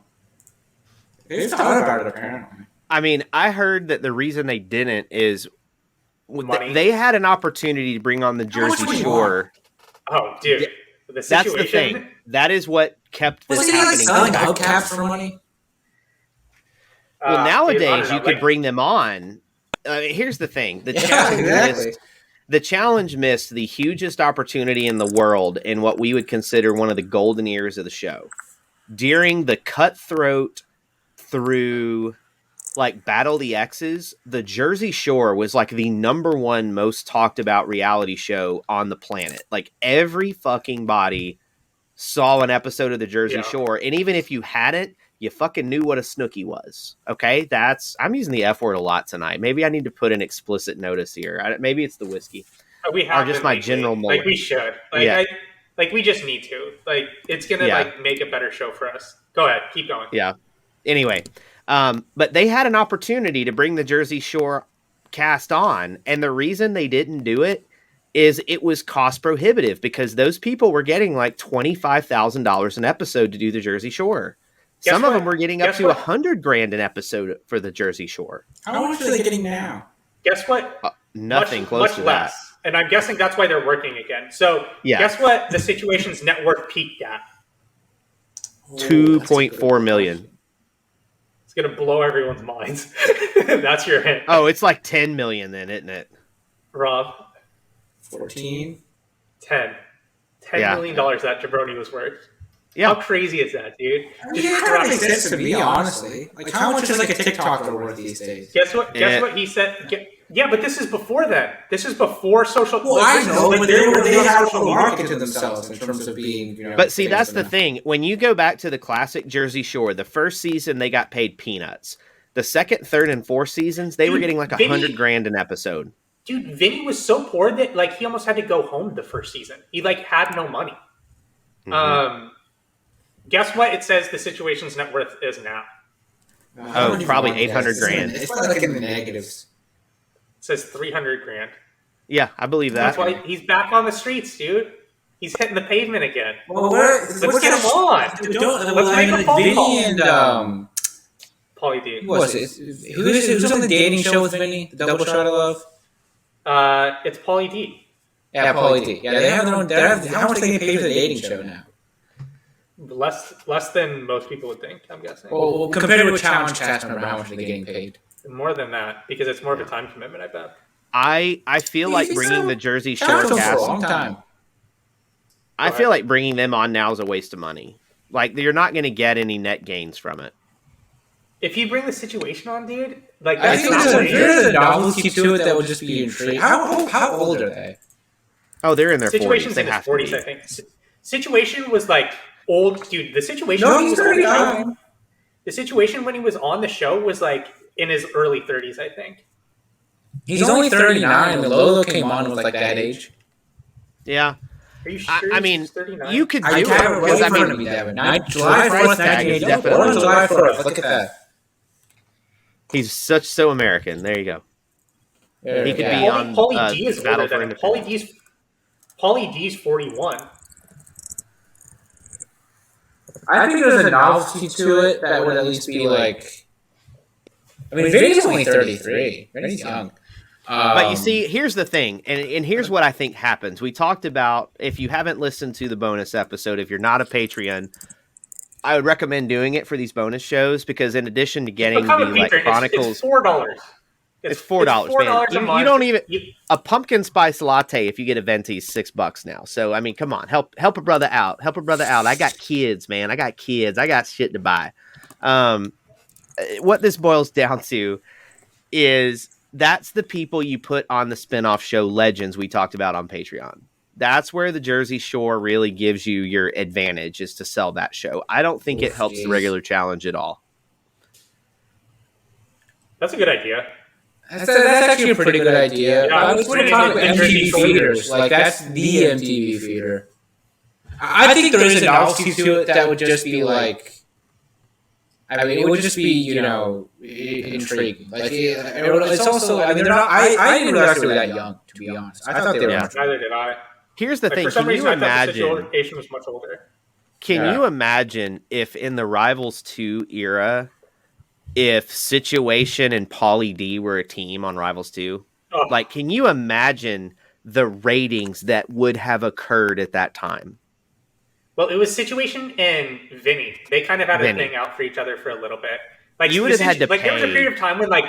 They've thought about it, apparently. I mean, I heard that the reason they didn't is they had an opportunity to bring on the Jersey Shore. Oh, dude. Yeah, that's the thing. That is what kept this happening. Was he selling hubcaps for money? Well, nowadays you could bring them on. Here's the thing. The challenge missed the hugest opportunity in the world in what we would consider one of the golden eras of the show. During the cutthroat through like Battle of the X's, the Jersey Shore was like the number one most talked about reality show on the planet. Like every fucking body saw an episode of the Jersey Shore. And even if you hadn't, you fucking knew what a Snooki was. Okay, I'm using the F word a lot tonight. Maybe I need to put an explicit notice here. Maybe it's the whiskey. We have or just my general like we should. Like we just need to. Like it's gonna like make a better show for us. Go ahead, keep going. Yeah. Anyway, but they had an opportunity to bring the Jersey Shore cast on, and the reason they didn't do it is it was cost prohibitive because those people were getting like $25,000 an episode to do the Jersey Shore. Some of them were getting up to $100,000 an episode for the Jersey Shore. How much are they getting now? Guess what? Nothing close to less. That. And I'm guessing that's why they're working again. So guess what the situation's net worth peaked at? $2.4 million. It's going to blow everyone's minds. That's your hint. Oh, it's like $10 million then, isn't it? Rob? 14? 10. $10 million that jabroni was worth. Yeah. How crazy is that, dude? I mean, it kind of makes sense to me, honestly. Like, how much is like a TikToker worth these days? Guess what he said? Yeah, but this is before then. This is before social. Well, I know, but they have to market to themselves in terms of being. But see, that's the thing. When you go back to the classic Jersey Shore, the first season they got paid peanuts. The second, third, and fourth seasons, they were getting like $100,000 an episode. Dude, Vinny was so poor that like he almost had to go home the first season. He like had no money. Mm-hmm. Guess what? It says the situation's net worth is now. Oh, probably $800,000. It's probably like in the negatives. It says $300,000. Yeah, I believe that. That's why he's back on the streets, dude. He's hitting the pavement again. Well, let's get him on. Let's make a phone call. And Pauly D. Who was it? Who's on the dating show with Vinny? The Double Shot of Love? It's Pauly D. Yeah, Pauly D. Yeah, they have their own. How much they get paid for the dating show now? Less than most people would think, I'm guessing. Well, compared to a challenge cast member, how much are they getting paid? More than that, because it's more of a time commitment, I bet. I feel like bringing the Jersey Shore cast for a long time. I feel like bringing them on now is a waste of money. Like, you're not going to get any net gains from it. If you bring the situation on, dude, like I think there's a novelty to it that would just be intriguing. How old are they? Oh, they're in their 40s. Situation's in his 40s, I think. Situation was like old, dude. The Situation. No, he's 39. The Situation when he was on the show was like in his early 30s, I think. He's only 39. When Lolo came on was like that age. Yeah. Are you sure? I mean, 39? you could do it. Because I mean, July 1st, 1980. Born on July 1st. Look at that. He's so American. There you go. He could be on Pauly D is Battle older for than him. Independence. Pauly D's 41. I think there's a novelty to it that would at least be like. I mean, Vinny's only 33. Vinny's young. But you see, here's the thing, and here's what I think happens. We talked about, if you haven't listened to the bonus episode, if you're not a Patreon, I would recommend doing it for these bonus shows because in addition to getting the like Chronicles, it's $4. It's $4, man. You don't even a pumpkin spice latte if you get a venti is $6 now. So I mean, come on, help a brother out. Help a brother out. I got kids, man. I got kids. I got shit to buy. What this boils down to is that's the people you put on the spinoff show Legends we talked about on Patreon. That's where the Jersey Shore really gives you your advantage is to sell that show. I don't think it helps the regular challenge at all. That's a good idea. That's actually a pretty good idea. I was going to talk about MTV feeders. Like, that's the MTV feeder. I think there is a novelty to it that would just be like... I mean, it would just be, intriguing. Like, it's also... I mean, they're not... I didn't realize they were that young, to be honest. I thought they were much older. Neither did I. Here's the thing. For some reason, you I thought the imagine... situation was much older. Can you imagine if in the Rivals 2 era... if Situation and Pauly D were a team on Rivals 2, like, can you imagine the ratings that would have occurred at that time? Well, it was Situation and Vinny. They kind of had a thing out for each other for a little bit. Like, you would have had to like, pay. There was a period of time when, like,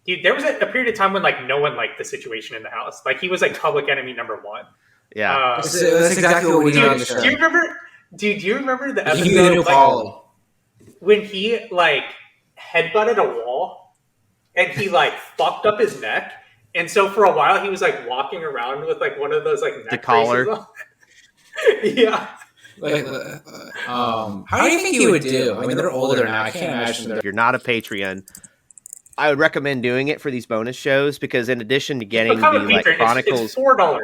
dude, there was a period of time when, like, no one liked the Situation in the house. Like, he was, like, public enemy number one. Yeah. That's exactly what we did on the show. Do you remember the episode, like, when he, like, headbutted a wall and he like fucked up his neck, and so for a while he was like walking around with like one of those like neck collar on. Yeah. Like, how do you think he would do? I mean, they're older now. I can't imagine. If you're not a Patreon, I would recommend doing it for these bonus shows because in addition to getting the like Chronicles, it's $4.